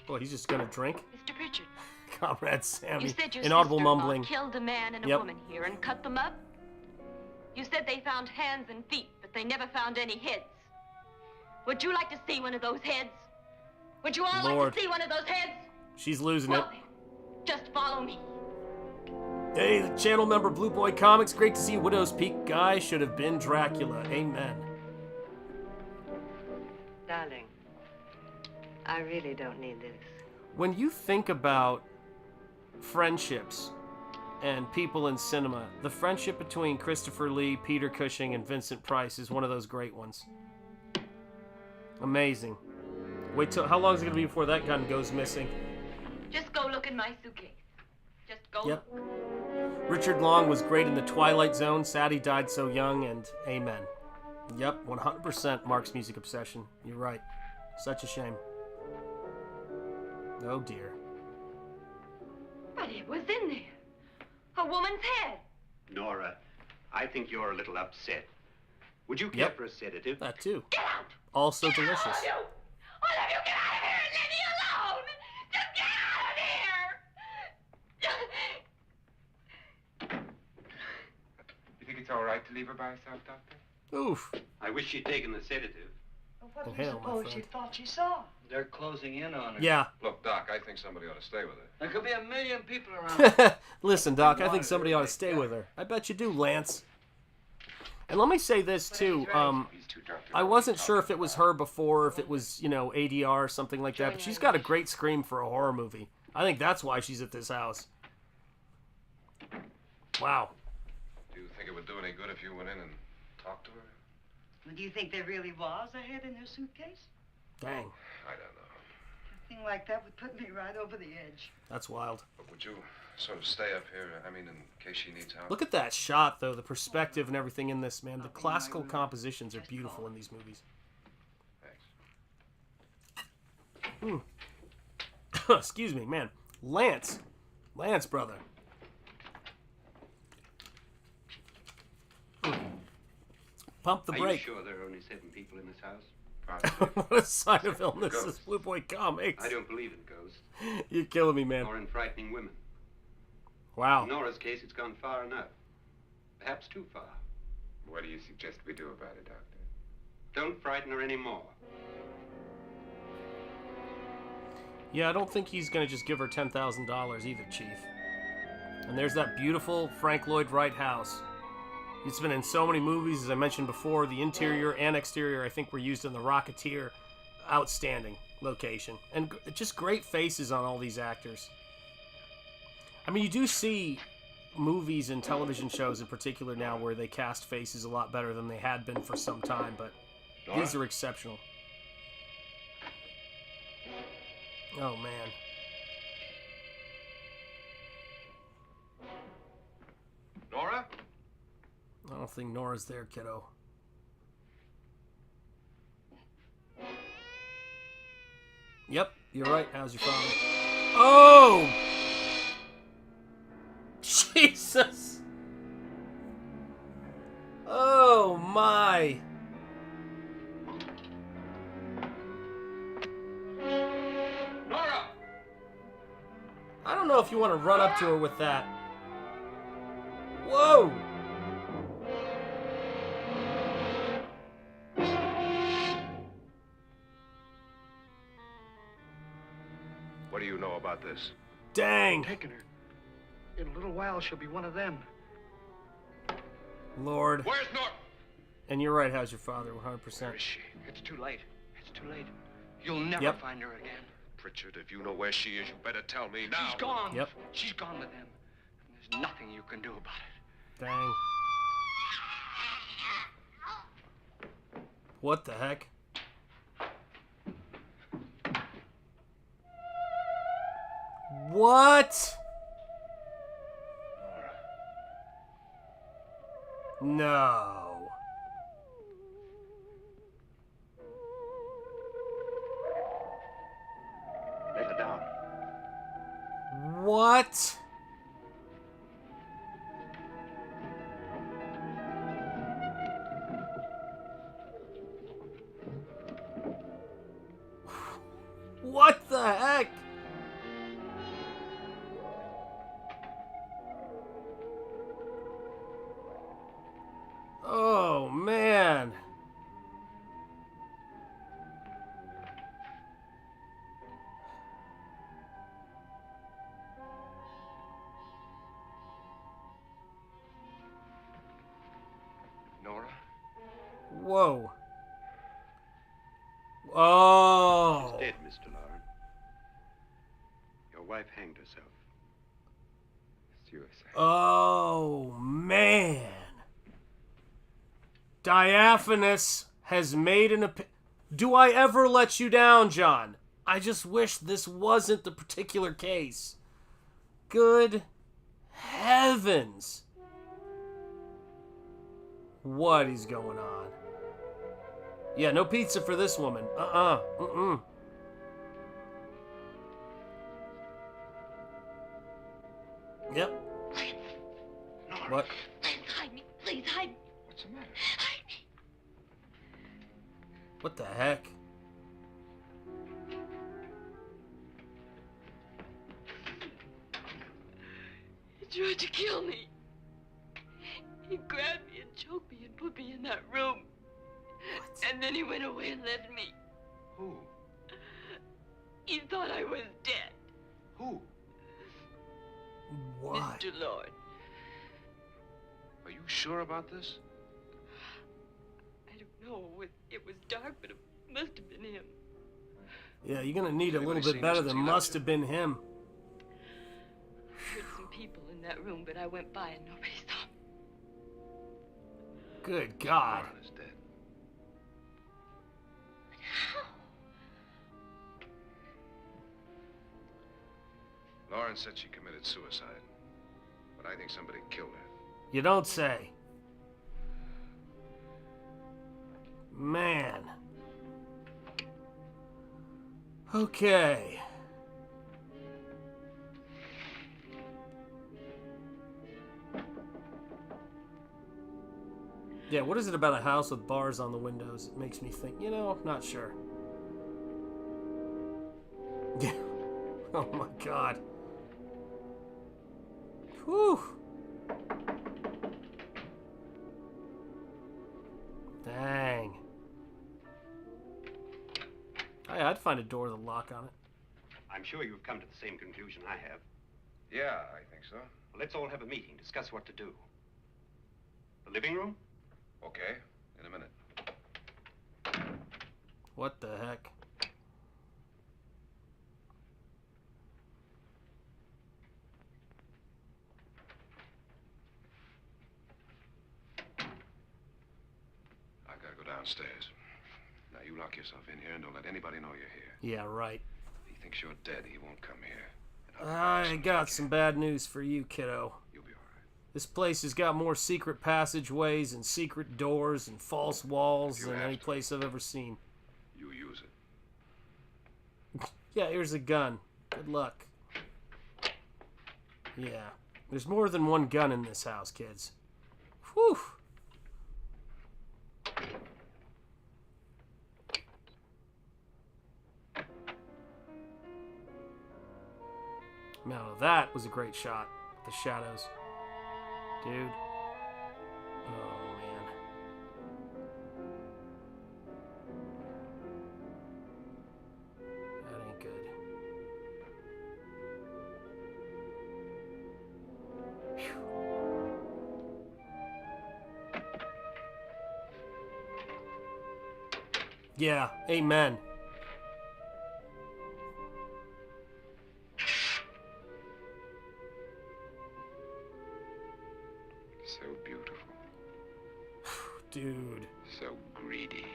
Boy, he's just gonna drink. Mr. Pritchard, Comrade Sammy. you said your Inaudible sister-in-law mumbling. killed a man and a Yep. woman here and cut them up. You said they found hands and feet, but they never found any heads. Would you like to see one of those heads? Would you all Lord. like to see one of those heads? She's losing it. Well, then, just follow me. Hey, the channel member Blue Boy Comics. Great to see Widow's Peak guy. Should have been Dracula. Amen. Darling, I really don't need this. When you think about friendships and people in cinema, the friendship between Christopher Lee, Peter Cushing, and Vincent Price is one of those great ones. Amazing. Wait till, how long is it going to be before that gun goes missing? Just go look in my suitcase. Just go Yep. look. Richard Long was great in The Twilight Zone. Sad he died so young, and amen. Yep, 100% Mark's music obsession. You're right. Such a shame. Oh dear. But it was in there. A woman's head. Nora, I think you're a little upset. Would you care Yep. for a sedative? That too. Get out! Also Get delicious. out, you! All of you, get out of here and leave me alone! Just get out of here! You think it's all right to leave her by herself, Doctor? Oof. I wish she'd taken the sedative. What Oh, do you hell, my suppose she friend. thought she saw? They're closing in on her. Yeah. Look, Doc, I think somebody ought to stay with her. There could be a million people around. Listen, Doc, I think somebody ought to stay with her. I bet you do, Lance. And let me say this too. He's too drunk to I know wasn't what sure he's if it was her before, if it was, you know, ADR or something like that, but she's got a great scream for a horror movie. I think that's why she's at this house. Wow. Do you think it would do any good if you went in and talked to her? Well, do you think there really was a head in her suitcase? Dang. I don't know. A thing like that would put me right over the edge. That's wild. But would you sort of stay up here, I mean, in case she needs help? Look at that shot, though. The perspective and everything in this, man. The classical compositions are beautiful in these movies. Thanks. Excuse me, man. Lance. Lance, brother. Pump the Are you brake. sure there are only 7 people in this house? What a sign of illness is Blue Boy Comics. I don't believe in ghosts, You're killing me, man. nor in frightening women. Wow. In Nora's case, it's gone far enough. Perhaps too far. What do you suggest we do about it, Doctor? Don't frighten her anymore. Yeah, I don't think he's going to just give her $10,000 either, Chief. And there's that beautiful Frank Lloyd Wright house. It's been in so many movies, as I mentioned before. The interior and exterior, I think, were used in The Rocketeer. Outstanding location. And just great faces on all these actors. I mean, you do see movies and television shows in particular now where they cast faces a lot better than they had been for some time, but these are exceptional. Oh, man. Nora? I don't think Nora's there, kiddo. Yep, you're right. How's your father? Oh! Jesus! Oh, my. Nora! I don't know if you want to run up to her with that. Whoa! What do you know about this? Dang! Taking her. In a little while, she'll be one of them. Lord. Where's Nora? And you're right, how's your father? 100%. Where is she? It's too late. It's too late. You'll never find her again. Pritchard, if you know where she is, you better tell me now. She's gone. Yep. She's gone with them. And there's nothing you can do about it. Dang. What the heck? What? No. Let her down. What? What the heck? Oh, man. Nora? Whoa. Oh. She's dead, Mr. Lauren. Your wife hanged herself. Suicide. Oh, man. Diaphanous has made an Do I ever let you down, John? I just wish this wasn't the particular case. Good heavens. What is going on? Yeah, no pizza for this woman. Yep. What? Hide me. Please, hide me. What's the matter? Hide me. What the heck? He tried to kill me. He grabbed me and choked me and put me in that room. What? And then he went away and left me. Who? He thought I was dead. Who? What? Mr. Lord. Are you sure about this? I don't know. It was dark, but it must have been him. Yeah, you're gonna need a little Anybody bit seen better us than since he must left have been him. I heard some people in that room, but I went by and nobody saw me. Good God. Lauren is dead. But how? Lauren said she committed suicide, but I think somebody killed her. You don't say. Man. Okay. Yeah, what is it about a house with bars on the windows? It makes me think, not sure. Yeah. Oh my God. Whew. Dang. I'd find a door with a lock on it. I'm sure you've come to the same conclusion I have. Yeah, I think so. Well, let's all have a meeting, discuss what to do. The living room? Okay, in a minute. What the heck? I gotta go downstairs. Now, you lock yourself in here and don't let anybody know you're here. Yeah, right. If he thinks you're dead, he won't come here. I got some bad news for you, kiddo. You'll be all right. This place has got more secret passageways and secret doors and false walls than any place I've ever seen. You use it. Yeah, here's a gun. Good luck. Yeah. There's more than one gun in this house, kids. Whew. Now that was a great shot. The shadows. Dude. Oh, man. That ain't good. Whew. Yeah, amen. So beautiful. Dude. So greedy.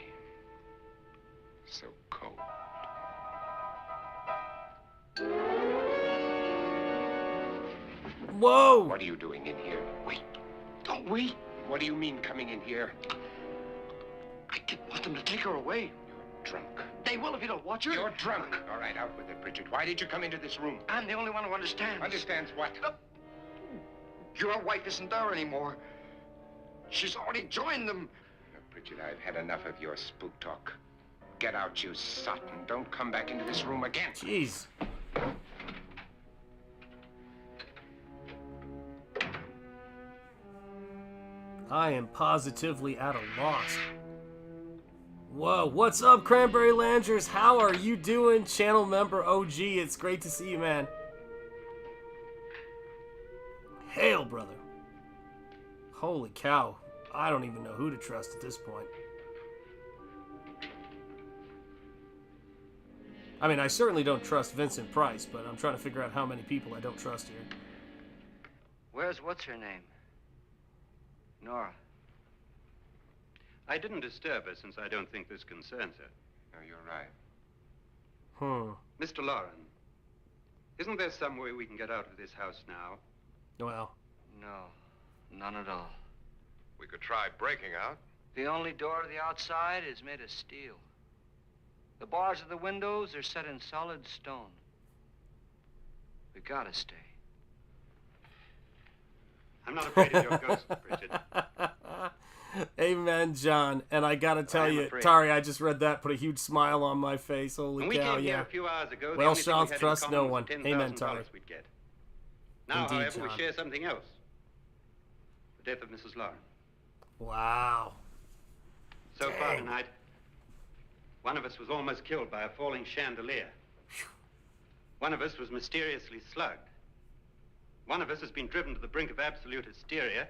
So cold. Whoa! What are you doing in here? Wait. Don't wait. What do you mean coming in here? I didn't want them to take her away. You're drunk. They will if you don't watch her. You're drunk. All right, out with it, Bridget. Why did you come into this room? I'm the only one who understands. Understands what? Your wife isn't there anymore. She's already joined them. Bridget, I've had enough of your spook talk. Get out, you sot, and don't come back into this room again. Jeez. I am positively at a loss. Whoa, what's up, Cranberry Langers? How are you doing? Channel member OG, it's great to see you, man. Hail, brother. Holy cow. I don't even know who to trust at this point. I mean, I certainly don't trust Vincent Price, but I'm trying to figure out how many people I don't trust here. Where's what's her name? Nora. I didn't disturb her since I don't think this concerns her. No, you're right. Mr. Lauren, isn't there some way we can get out of this house now? Well. No, none at all. We could try breaking out. The only door to the outside is made of steel. The bars of the windows are set in solid stone. We gotta stay. I'm not afraid of your ghost, Bridget. Amen, John. And I gotta tell you, afraid. Tari, I just read that, put a huge smile on my face. Holy When we cow, came here yeah. a few hours ago, the Well, only thing we Sean, had in trust common no was one. the Amen, $10,000 Tari. we'd get. Now, Indeed, however, John. we share something else. The death of Mrs. Lauren. Wow. So far Dang. tonight, one of us was almost killed by a falling chandelier. One of us was mysteriously slugged. One of us has been driven to the brink of absolute hysteria.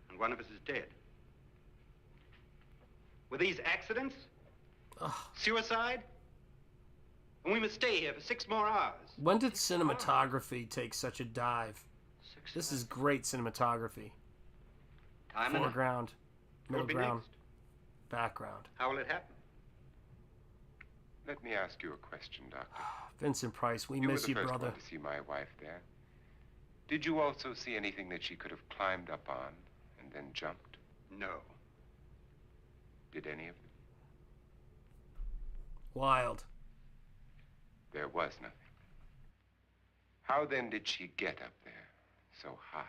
And one of us is dead. Were these accidents? Suicide? And we must stay here for 6 more hours. When did cinematography take such a dive? This is great cinematography. Time enough. Foreground, What'll be midground, next? background. How will it happen? Let me ask you a question, Doctor. Vincent Price, we You miss were you, the first brother. one to see my wife there. Did you also see anything that she could have climbed up on and then jumped? No. Did any of them? Wild. There was nothing. How then did she get up there so high?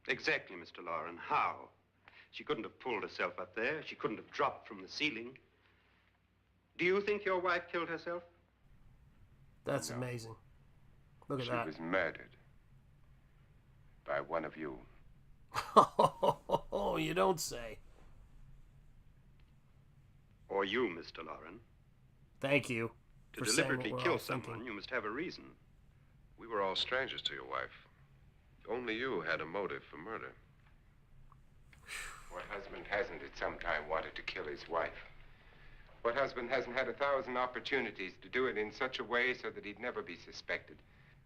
Exactly, Mr. Lauren. How? She couldn't have pulled herself up there. She couldn't have dropped from the ceiling. Do you think your wife killed herself? That's No. amazing. Look at She that. was murdered by one of you. Oh, you don't say. Or you, Mr. Lauren? Thank you. for saying what deliberately we're kill all someone, thinking. you must have a reason. We were all strangers to your wife. Only you had a motive for murder. What husband hasn't at some time wanted to kill his wife? What husband hasn't had 1,000 opportunities to do it in such a way so that he'd never be suspected?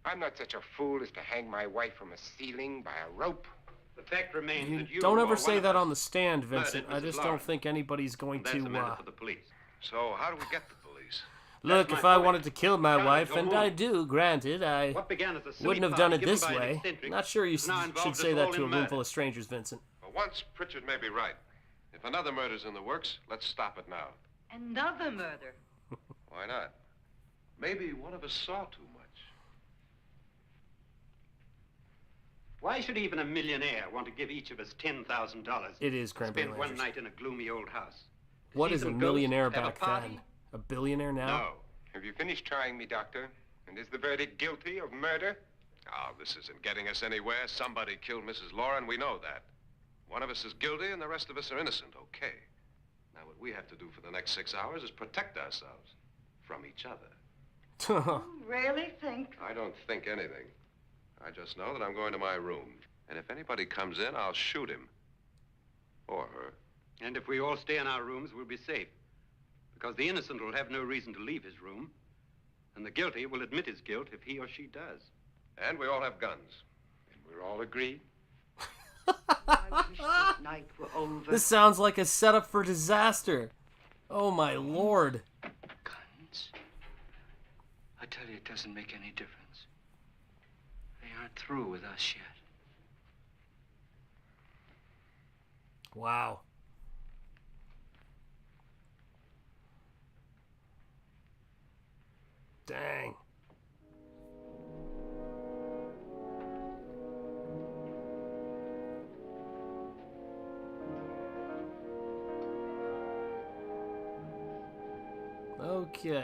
I'm not such a fool as to hang my wife from a ceiling by a rope. The fact remains that you Don't or ever one say of that us on the stand, Vincent. murdered I just Mrs. don't Lawrence. think anybody's going That's a to, matter for the police. So how do we get the police? Look, That's if my I point. wanted to kill my Trying to wife, go and home. I do, granted, I What began as a silly wouldn't have done party it given this by an way. eccentric Not sure you is now involved should us say that all to a in room murder. full of strangers, Vincent. For once, Pritchard may be right. If another murder's in the works, let's stop it now. Another murder. Why not? Maybe one of us saw too much. Why should even a millionaire want to give each of us $10,000? It is Cranberry Spend one Landers. night in a gloomy old house. What See is a some millionaire ghosts, have a back party? then? A billionaire now? No. Have you finished trying me, Doctor? And is the verdict guilty of murder? Oh, this isn't getting us anywhere. Somebody killed Mrs. Lauren. We know that. One of us is guilty and the rest of us are innocent. Okay. Now, what we have to do for the next 6 hours is protect ourselves from each other. You really think? I don't think anything. I just know that I'm going to my room. And if anybody comes in, I'll shoot him. Or her. And if we all stay in our rooms, we'll be safe. Because the innocent will have no reason to leave his room. And the guilty will admit his guilt if he or she does. And we all have guns. And we're all agreed? I wish this night were over. This sounds like a setup for disaster. Oh my lord. Guns? I tell you, it doesn't make any difference. They aren't through with us yet. Wow. Dang. Okay.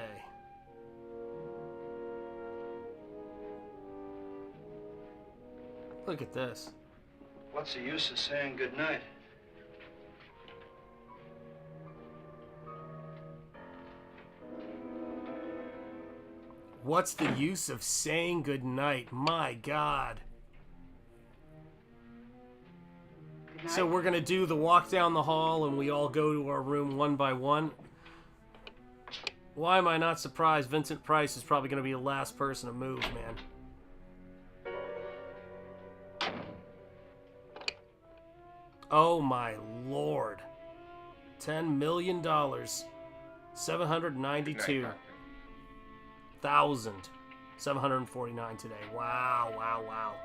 Look at this. What's the use of saying goodnight? What's the use of saying goodnight? My God. So we're going to do the walk down the hall and we all go to our room one by one. Why am I not surprised? Vincent Price is probably going to be the last person to move, man. Oh my lord. $10 million. 792,749 today. Wow, wow, wow.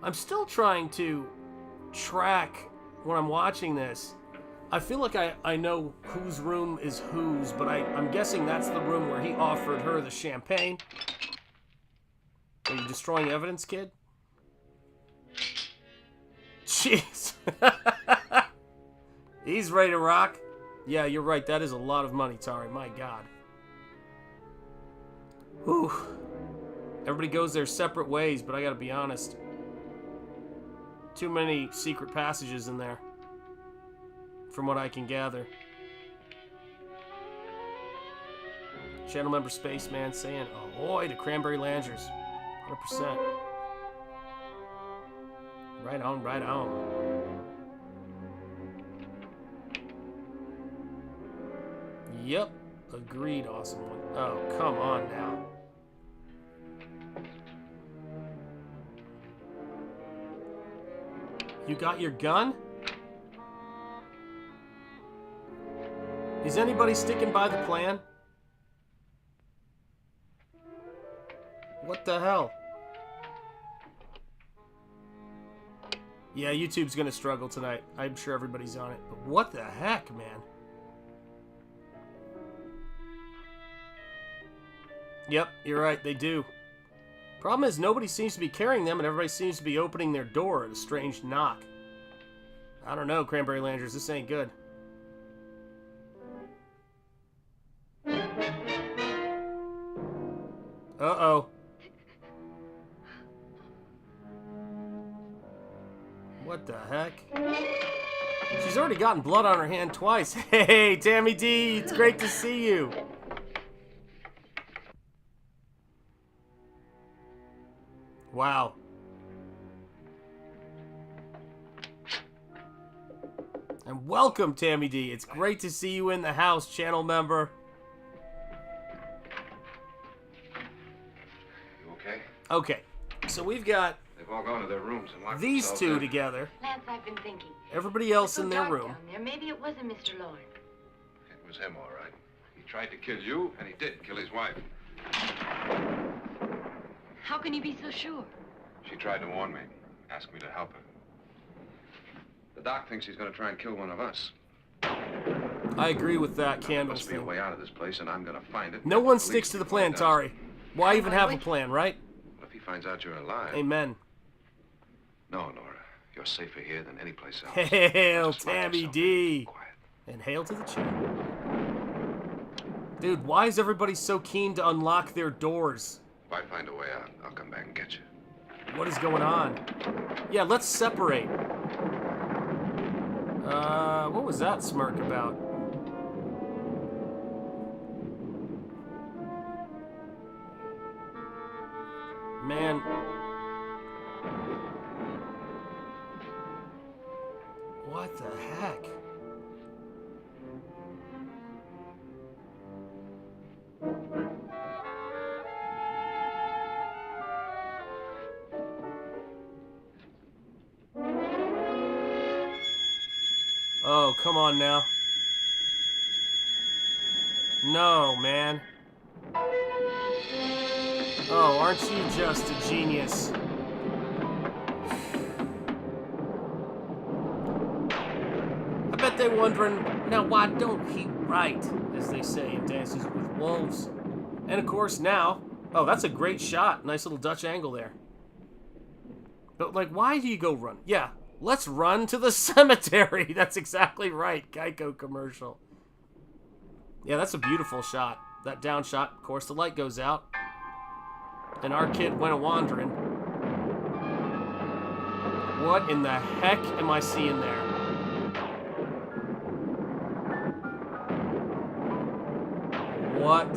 I'm still trying to track when I'm watching this. I feel like I know whose room is whose, but I'm guessing that's the room where he offered her the champagne. Are you destroying evidence, kid? Jeez. He's ready to rock. Yeah, you're right. That is a lot of money, Tari. My God. Whew. Everybody goes their separate ways, but I gotta be honest. Too many secret passages in there, from what I can gather. Channel member Spaceman saying ahoy to Cranberry Landers. 100%. Right on, right on. Yep. Agreed, awesome one. Oh, come on now. You got your gun? Is anybody sticking by the plan? What the hell? Yeah, YouTube's gonna struggle tonight. I'm sure everybody's on it. But what the heck, man? Yep, you're right, they do. Problem is, nobody seems to be carrying them, and everybody seems to be opening their door at a strange knock. I don't know, Cranberry Landers, this ain't good. Uh-oh. What the heck? She's already gotten blood on her hand twice. Hey, Tammy D, it's great to see you. Wow. And welcome, Tammy D. It's great to see you in the house, channel member. You okay? Okay, so we've got They've all gone to their rooms and locked these themselves two in. together. Lance, I've been thinking. Everybody else in their Dark room. down there. Maybe it wasn't Mr. Lauren. It was him, all right. He tried to kill you, and he did kill his wife. How can you be so sure? She tried to warn me, asked me to help her. The doc thinks he's going to try and kill one of us. I agree with that, Now, there must Candles be a thing. way out of this place, and I'm going to find it. No one sticks to the plan, Tari. Why even have a plan, right? What if he finds out you're alive? Amen. No, Nora. You're safer here than any place else. Hail, Just lock Tammy yourself D. in. Quiet. And hail to the chat. Dude, why is everybody so keen to unlock their doors? If I find a way out, I'll come back and get you. What is going on? Yeah, let's separate. What was that smirk about? Man. What the heck? Oh, come on now. No, man. Oh, aren't you just a genius? I bet they're wondering, now why don't he write, as they say in Dances with Wolves? And of course now, oh, that's a great shot. Nice little Dutch angle there. But like, why do you go run? Yeah, let's run to the cemetery. That's exactly right. Geico commercial. Yeah, that's a beautiful shot. That down shot, of course, the light goes out. And our kid went a-wandering. What in the heck am I seeing there? What?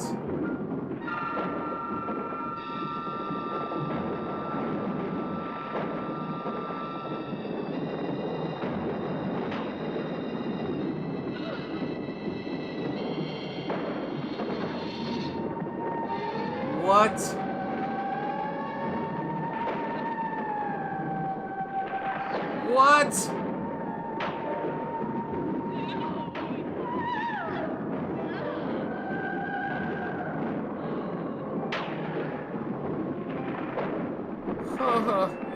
What? What?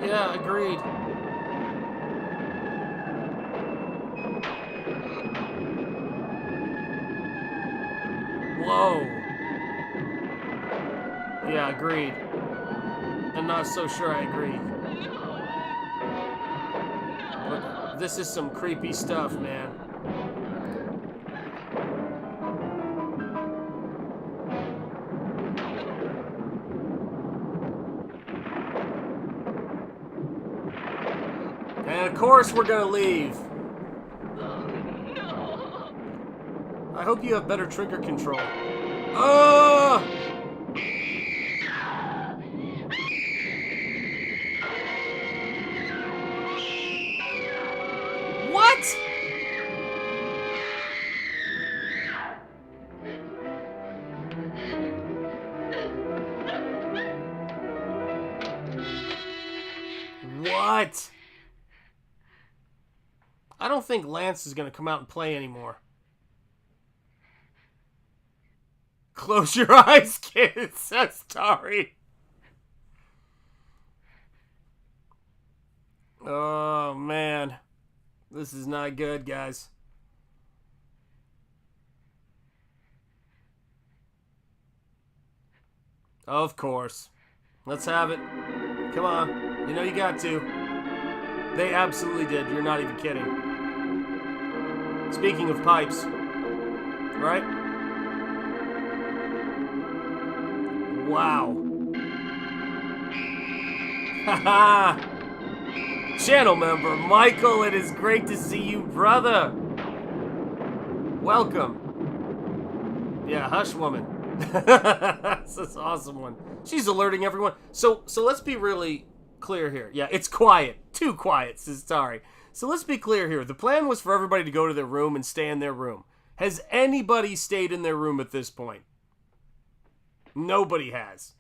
Yeah, agreed. Whoa. Yeah, agreed. I'm not so sure I agree. But this is some creepy stuff, man. And of course we're gonna leave. I hope you have better trigger control. Oh! What? What? I don't think Lance is going to come out and play anymore. Close your eyes, kid, says Tari. Oh, man. This is not good, guys. Of course. Let's have it. Come on. You know you got to. They absolutely did. You're not even kidding. Speaking of pipes. Right? Wow. Haha! Channel member Michael, it is great to see you, brother. Welcome. Yeah, hush woman. That's this awesome one. She's alerting everyone. So let's be really clear here. Yeah, it's quiet. Too quiet, says Tari. So let's be clear here. The plan was for everybody to go to their room and stay in their room. Has anybody stayed in their room at this point? Nobody has.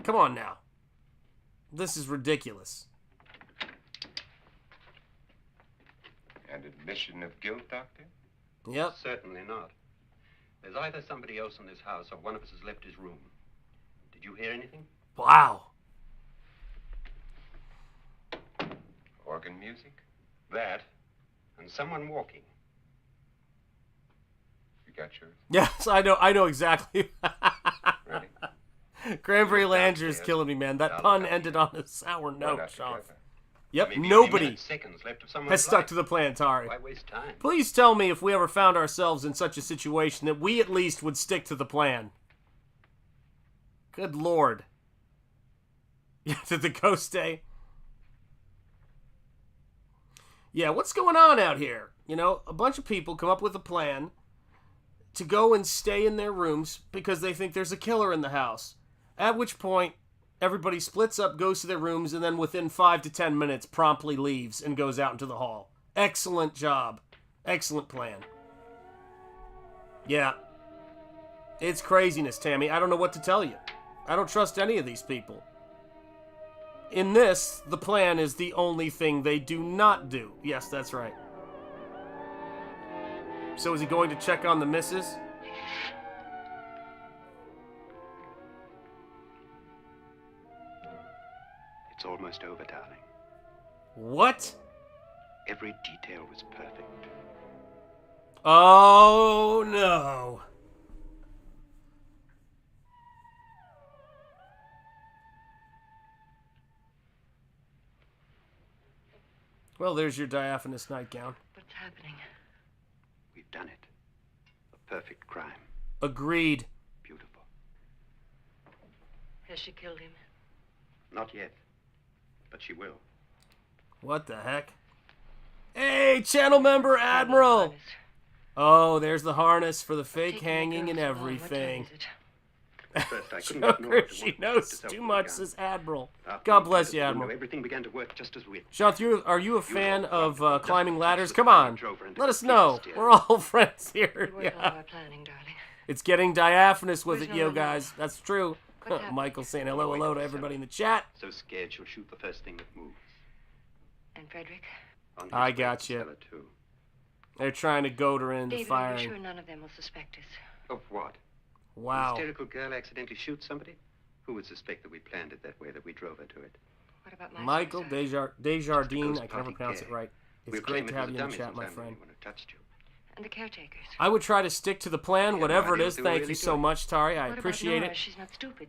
Come on now. This is ridiculous. An admission of guilt, Doctor? Yep. Certainly not. There's either somebody else in this house or one of us has left his room. Did you hear anything? Wow. Organ music? That, and someone walking. You got yours? Yes, I know exactly. Ready? Cranberry Langer is killing me, man. That pun ended on a sour note, Sean. Yep, Maybe nobody seconds left of someone's has stuck life. to the plan, Tari. Why waste time? Please tell me if we ever found ourselves in such a situation that we at least would stick to the plan. Good Lord. Did the ghost stay? Yeah, what's going on out here? You know, a bunch of people come up with a plan to go and stay in their rooms because they think there's a killer in the house. At which point, everybody splits up, goes to their rooms, and then within 5 to 10 minutes promptly leaves and goes out into the hall. Excellent job. Excellent plan. Yeah. It's craziness, Tammy. I don't know what to tell you. I don't trust any of these people. In this, the plan is the only thing they do not do. Yes, that's right. So is he going to check on the missus? It's almost over, darling. What? Every detail was perfect. Oh, no. Well, there's your diaphanous nightgown. What's happening? We've done it. A perfect crime. Agreed. Beautiful. Has she killed him? Not yet. But she will. What the heck? Hey, channel member Admiral! Oh, there's the harness for the fake hanging and everything. First, I couldn't ignore it. She knows too much, says Admiral. God bless you, Admiral. Everything began to work just as we. Sean, are you a fan of climbing ladders? Come on, let us know. We're all friends here. It was all our planning, darling. It's getting diaphanous with Where's it, yo, Nolan? guys. That's true. Michael saying hello to everybody in the chat. So scared she'll shoot the first thing that moves. And Frederick? On his I way got to you. Stella, too. They're trying to goad her into David, are firing. you sure none of them will suspect us? Of what? Wow. A hysterical girl accidentally shoots somebody? Who would suspect that we planned it that way, that we drove her to it? What about my Michael suicide? Desjardins. Just a I can never ghost pronounce party it right. It's We'll great claim to it have was you in the dummy chat, my since I'm the friend. only one who touched you. And the caretakers? I would try to stick to the plan, Yeah, whatever it no idea is. what they were Thank really you so doing. much, Tari. I What appreciate about Nora? it. She's not stupid.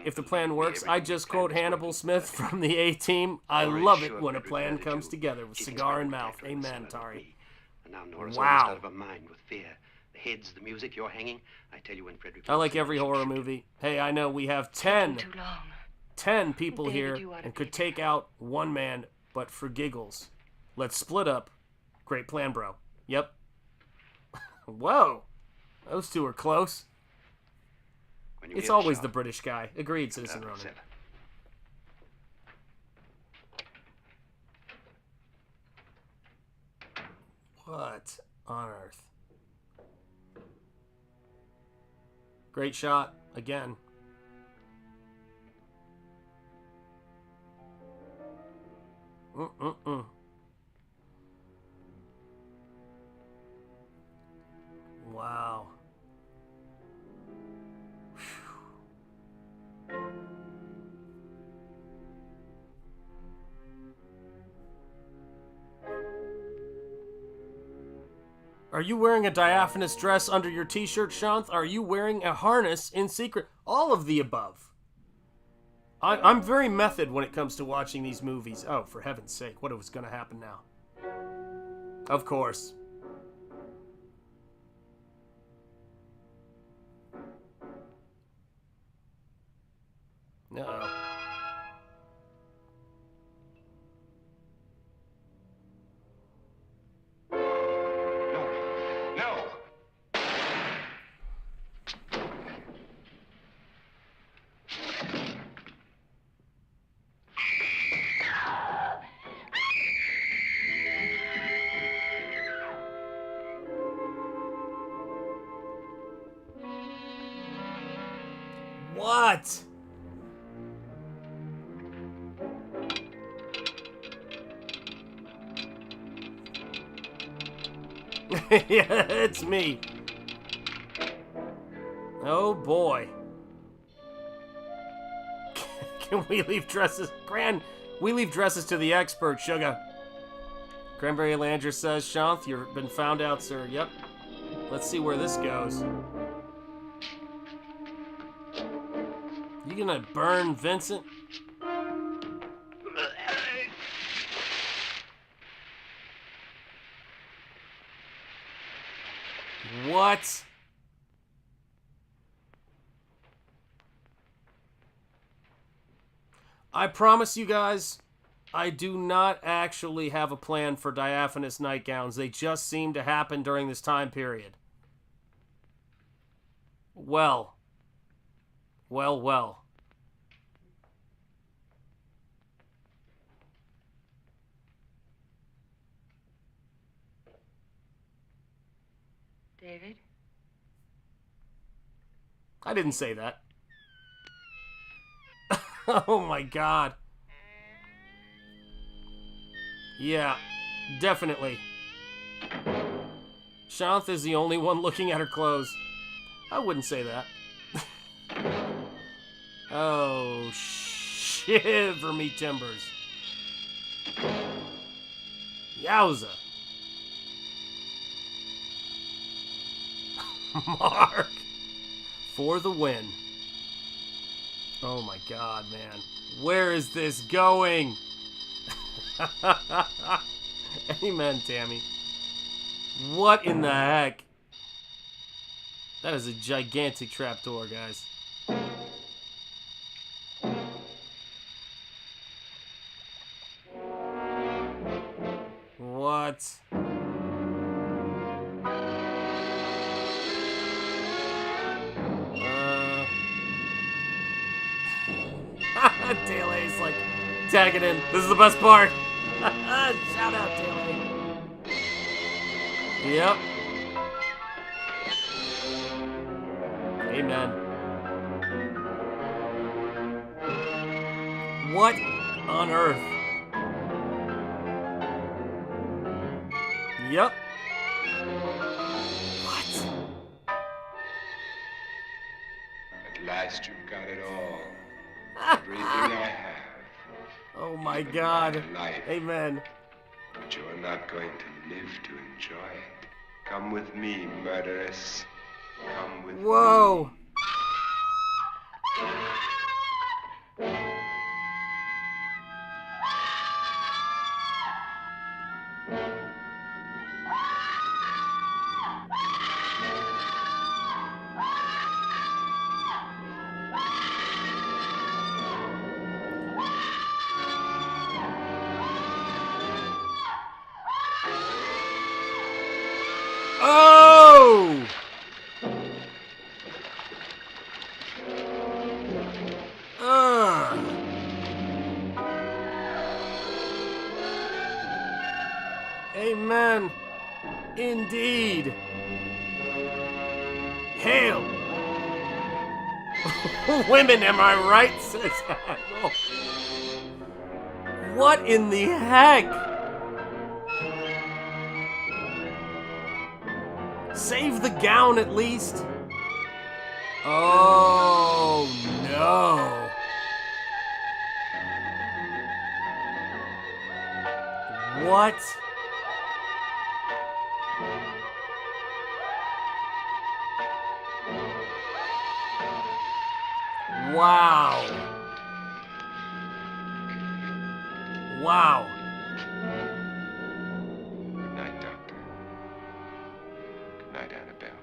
If the plan works, I just quote Hannibal Smith from the A-Team. I love it when a plan comes together with cigar in mouth. Amen, Tari. And now Nora's Wow. almost out of her mind with fear. The heads, the music, you're hanging. I tell you when Frederick... I like every horror movie. Hey, I know we have 10 Too long. 10 people David, here you ought to and be could there. take out one man, but for giggles. Let's split up. Great plan, bro. Yep. Whoa. Those two are close. When you It's hear the always shot, the British guy. Agreed, come Citizen down Ronan. to 7. What on earth? Great shot. Again. Wow. Are you wearing a diaphanous dress under your t-shirt, Shanth? Are you wearing a harness in secret? All of the above. I'm very method when it comes to watching these movies. Oh, for heaven's sake, what was going to happen now? Of course. Uh-oh. What? Yeah, it's me. Oh boy. Can we leave dresses? We leave dresses to the expert, Sugar. Cranberry Langer says, Shanth, you've been found out, sir. Yep. Let's see where this goes. You gonna burn Vincent? What? I promise you guys, I do not actually have a plan for diaphanous nightgowns. They just seem to happen during this time period. Well. David? I didn't say that. Oh my god. Yeah, definitely. Shanth is the only one looking at her clothes. I wouldn't say that. Oh, shiver me timbers. Yowza. Mark. For the win. Oh my god, man. Where is this going? Amen, Tammy. What in the heck? That is a gigantic trapdoor, guys. What? Daylay's like tagging in. This is the best part. Shout out, Daylay. Yep. Amen. What on earth? Yep. What? At last you've got it all. Everything I have. Oh my god. Life. Amen. But you are not going to live to enjoy it. Come with me, murderess. Come with Whoa. me. Oh! Amen. Indeed. Hail. Women, am I right? Says Admiral. What in the heck? Save the gown at least. Oh no. What? Wow. Wow. Good night, Doctor. Good night, Annabelle.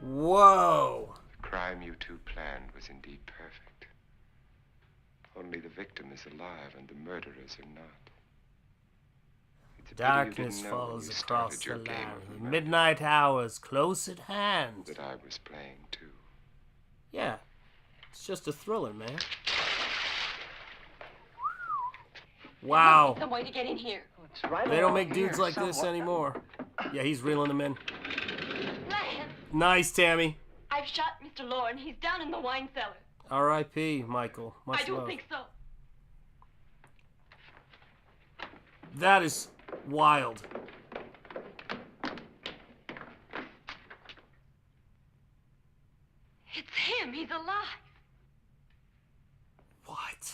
Whoa. The crime you two planned was indeed perfect. Only the victim is alive and the murderers are not. It's a pity you Darkness didn't know when falls you across started the your game land. of The murder midnight hours close at hand. that I was playing too. Yeah. It's just a thriller, man. Wow. Some way to get in here. They don't make dudes like this anymore. Yeah, he's reeling them in. Lance, Nice, Tammy. I've shot Mr. Loren. He's down in the wine cellar. R.I.P. Michael. Much I don't love. think so. That is wild. It's him. He's alive. What?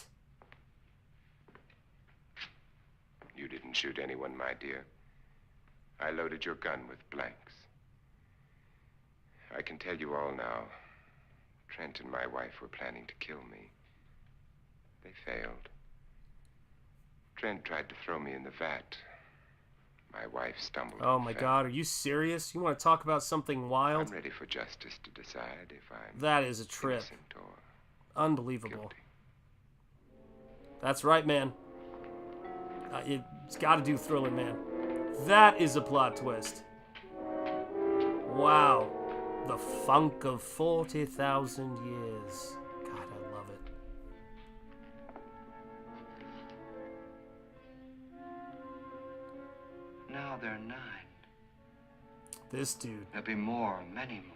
You didn't shoot anyone, my dear. I loaded your gun with blanks. I can tell you all now. Trent and my wife were planning to kill me. They failed. Trent tried to throw me in the vat. My wife stumbled. Oh and my fell. God, are you serious? You want to talk about something wild? I'm ready for justice to decide if I'm That is a trip. innocent or Unbelievable. guilty. That's right, man. It's got to do Thriller, man. That is a plot twist. Wow. The funk of 40,000 years. God, I love it. Now there are 9. This dude. There'll be more, many more.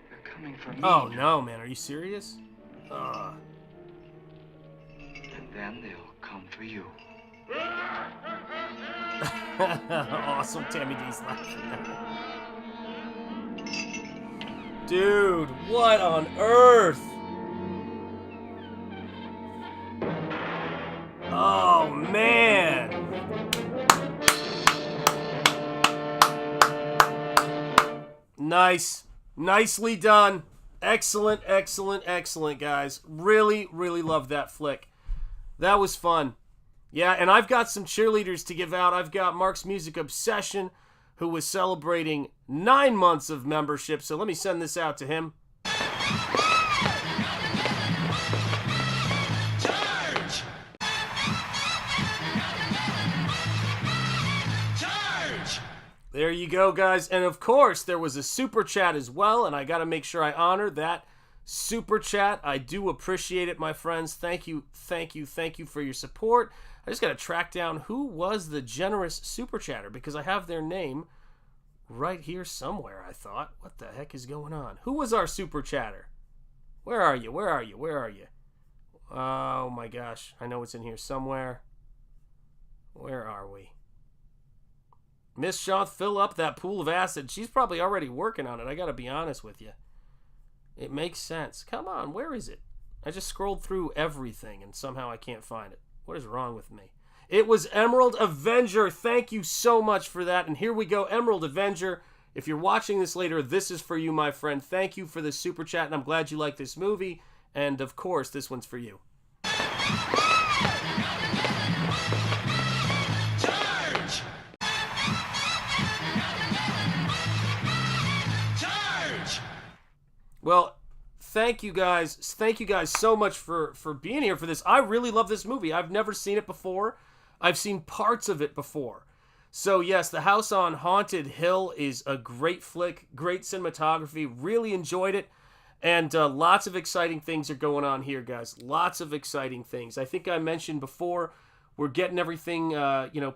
They're coming for me. Oh, no, man. Are you serious? And then they'll come for you. Awesome. Tammy D's laughing. Dude, what on earth? Oh, man. Nice. Nicely done. Excellent, excellent, excellent, guys. Really, really love that flick. That was fun. Yeah, and I've got some cheerleaders to give out. I've got Mark's Music Obsession, who was celebrating 9 months of membership. So let me send this out to him. Charge! Charge! There you go, guys. And of course, there was a super chat as well, and I got to make sure I honor that super chat. I do appreciate it, my friends. Thank you, thank you, thank you for your support. I just got to track down who was the generous super chatter because I have their name right here somewhere, I thought. What the heck is going on? Who was our super chatter? Where are you? Where are you? Where are you? Oh my gosh. I know it's in here somewhere. Where are we? Miss Shaw, fill up that pool of acid. She's probably already working on it. I got to be honest with you. It makes sense. Come on, where is it? I just scrolled through everything and somehow I can't find it. What is wrong with me? It was Emerald Avenger. Thank you so much for that. And here we go, Emerald Avenger. If you're watching this later, this is for you, my friend. Thank you for the super chat, and I'm glad you like this movie. And, of course, this one's for you. Charge! Charge! Well, thank you guys. Thank you guys so much for being here for this. I really love this movie. I've never seen it before. I've seen parts of it before. So, yes, The House on Haunted Hill is a great flick, great cinematography. Really enjoyed it. And lots of exciting things are going on here, guys. Lots of exciting things. I think I mentioned before, we're getting everything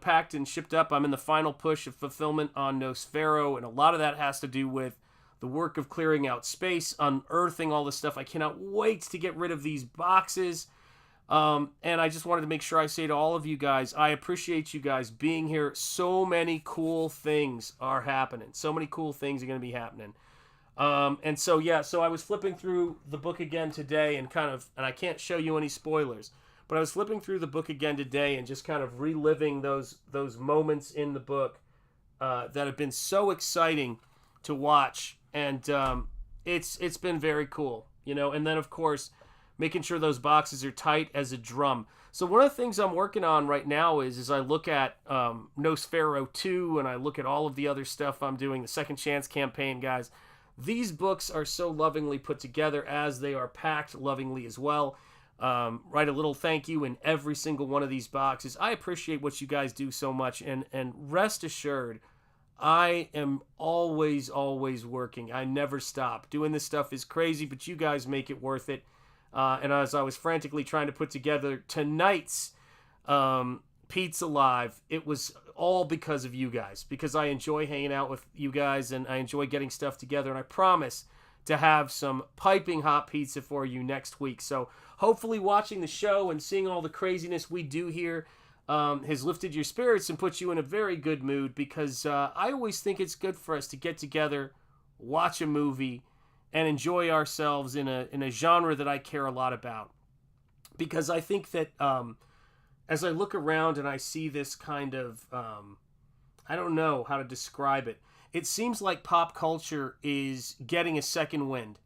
packed and shipped up. I'm in the final push of fulfillment on Nosfero, and a lot of that has to do with the work of clearing out space, unearthing all this stuff. I cannot wait to get rid of these boxes. And I just wanted to make sure I say to all of you guys, I appreciate you guys being here. So many cool things are happening. So many cool things are going to be happening. And so, yeah, so I was flipping through the book again today and I can't show you any spoilers, but I was flipping through the book again today and just kind of reliving those moments in the book, that have been so exciting to watch. And, it's been very cool, and then of course, making sure those boxes are tight as a drum. So one of the things I'm working on right now is I look at Nosfero 2 and I look at all of the other stuff I'm doing, the Second Chance campaign, guys. These books are so lovingly put together as they are packed lovingly as well. Write a little thank you in every single one of these boxes. I appreciate what you guys do so much, and rest assured, I am always working. I never stop. Doing this stuff is crazy, but you guys make it worth it. And as I was frantically trying to put together tonight's Pizza Live, it was all because of you guys, because I enjoy hanging out with you guys and I enjoy getting stuff together, and I promise to have some piping hot pizza for you next week. So hopefully watching the show and seeing all the craziness we do here has lifted your spirits and put you in a very good mood, because I always think it's good for us to get together, watch a movie, and enjoy ourselves in a genre that I care a lot about. Because I think that as I look around and I see this kind of, I don't know how to describe it. It seems like pop culture is getting a second wind.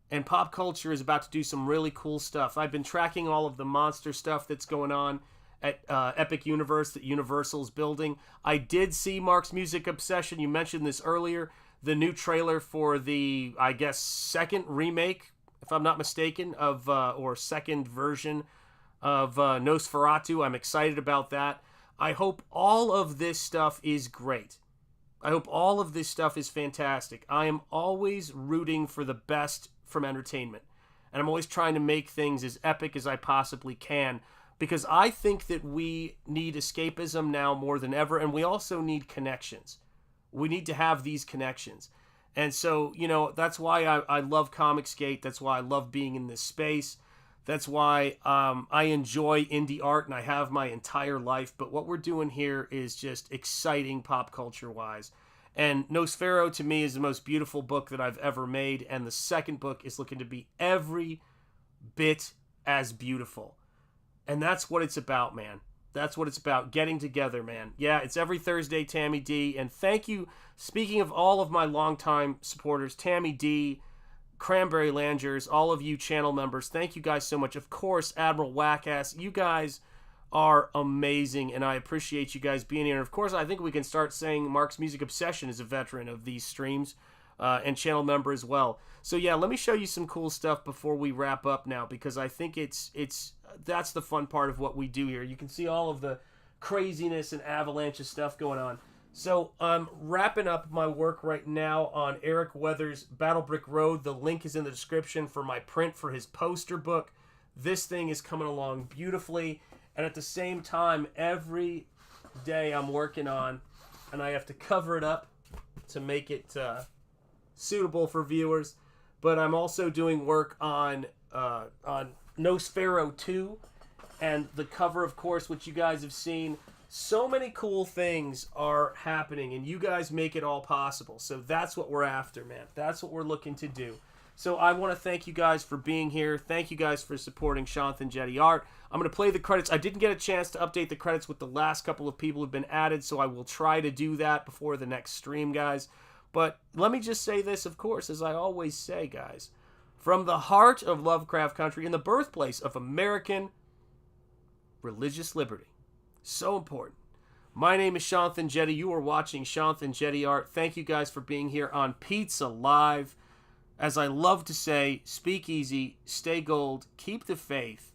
And pop culture is about to do some really cool stuff. I've been tracking all of the monster stuff that's going on at Epic Universe that Universal's building. I did see Mark's Music Obsession. You mentioned this earlier. The new trailer for the, I guess, second remake, if I'm not mistaken, of or second version of Nosferatu. I'm excited about that. I hope all of this stuff is great. I hope all of this stuff is fantastic. I am always rooting for the best from entertainment. And I'm always trying to make things as epic as I possibly can, because I think that we need escapism now more than ever, and we also need connections. We need to have these connections. And so, you know, that's why I love Comicsgate. That's why I love being in this space. That's why I enjoy indie art, and I have my entire life. But what we're doing here is just exciting pop culture-wise. And Nosfero, to me, is the most beautiful book that I've ever made. And the second book is looking to be every bit as beautiful. And that's what it's about, man. That's what it's about, getting together, man. Yeah, it's every Thursday, Tammy D. And thank you, speaking of all of my longtime supporters, Tammy D., Cranberry Langers, all of you channel members, thank you guys so much. Of course, Admiral Wackass, you guys are amazing, and I appreciate you guys being here. And of course, I think we can start saying Mark's Music Obsession is a veteran of these streams and channel member as well. So yeah, let me show you some cool stuff before we wrap up now, because I think that's the fun part of what we do here. You can see all of the craziness and avalanche of stuff going on. So I'm wrapping up my work right now on Eric Weathers' Battle Brick Road. The link is in the description for my print for his poster book. This thing is coming along beautifully. And at the same time, every day I'm working on, and I have to cover it up to make it suitable for viewers. But I'm also doing work on Nosfero 2. And the cover, of course, which you guys have seen. So many cool things are happening, and you guys make it all possible. So that's what we're after, man. That's what we're looking to do. So I want to thank you guys for being here. Thank you guys for supporting Shanthan Jetty Art. I'm going to play the credits. I didn't get a chance to update the credits with the last couple of people who've been added, so I will try to do that before the next stream, guys. But let me just say this, of course, as I always say, guys. From the heart of Lovecraft Country and the birthplace of American religious liberty. So important. My name is Shanthan Jetty. You are watching Shanthan Jetty Art. Thank you guys for being here on Pizza Live. As I love to say, speak easy, stay gold, keep the faith,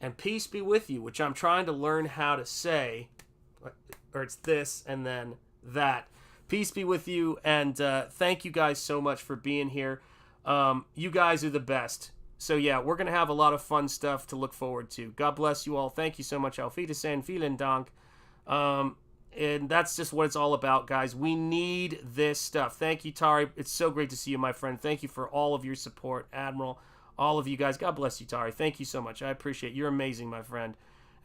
and peace be with you, which I'm trying to learn how to say. Or it's this and then that. Peace be with you, and thank you guys so much for being here. You guys are the best. So yeah, we're going to have a lot of fun stuff to look forward to. God bless you all. Thank you so much. Auf Wiedersehen. Vielen Dank. And that's just what it's all about, guys. We need this stuff. Thank you, Tari. It's so great to see you, my friend. Thank you for all of your support, Admiral. All of you guys. God bless you, Tari. Thank you so much. I appreciate it. You're amazing, my friend.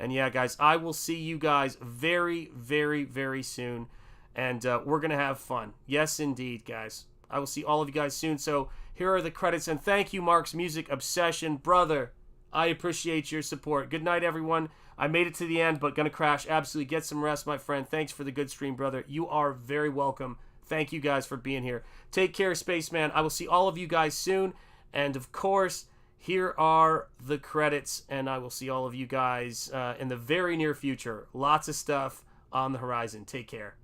And yeah, guys, I will see you guys very, very, very soon. And we're going to have fun. Yes, indeed, guys. I will see all of you guys soon. So here are the credits, and thank you, Mark's Music Obsession. Brother, I appreciate your support. Good night, everyone. I made it to the end, but gonna crash. Absolutely. Get some rest, my friend. Thanks for the good stream, brother. You are very welcome. Thank you guys for being here. Take care, Spaceman. I will see all of you guys soon. And, of course, here are the credits, and I will see all of you guys in the very near future. Lots of stuff on the horizon. Take care.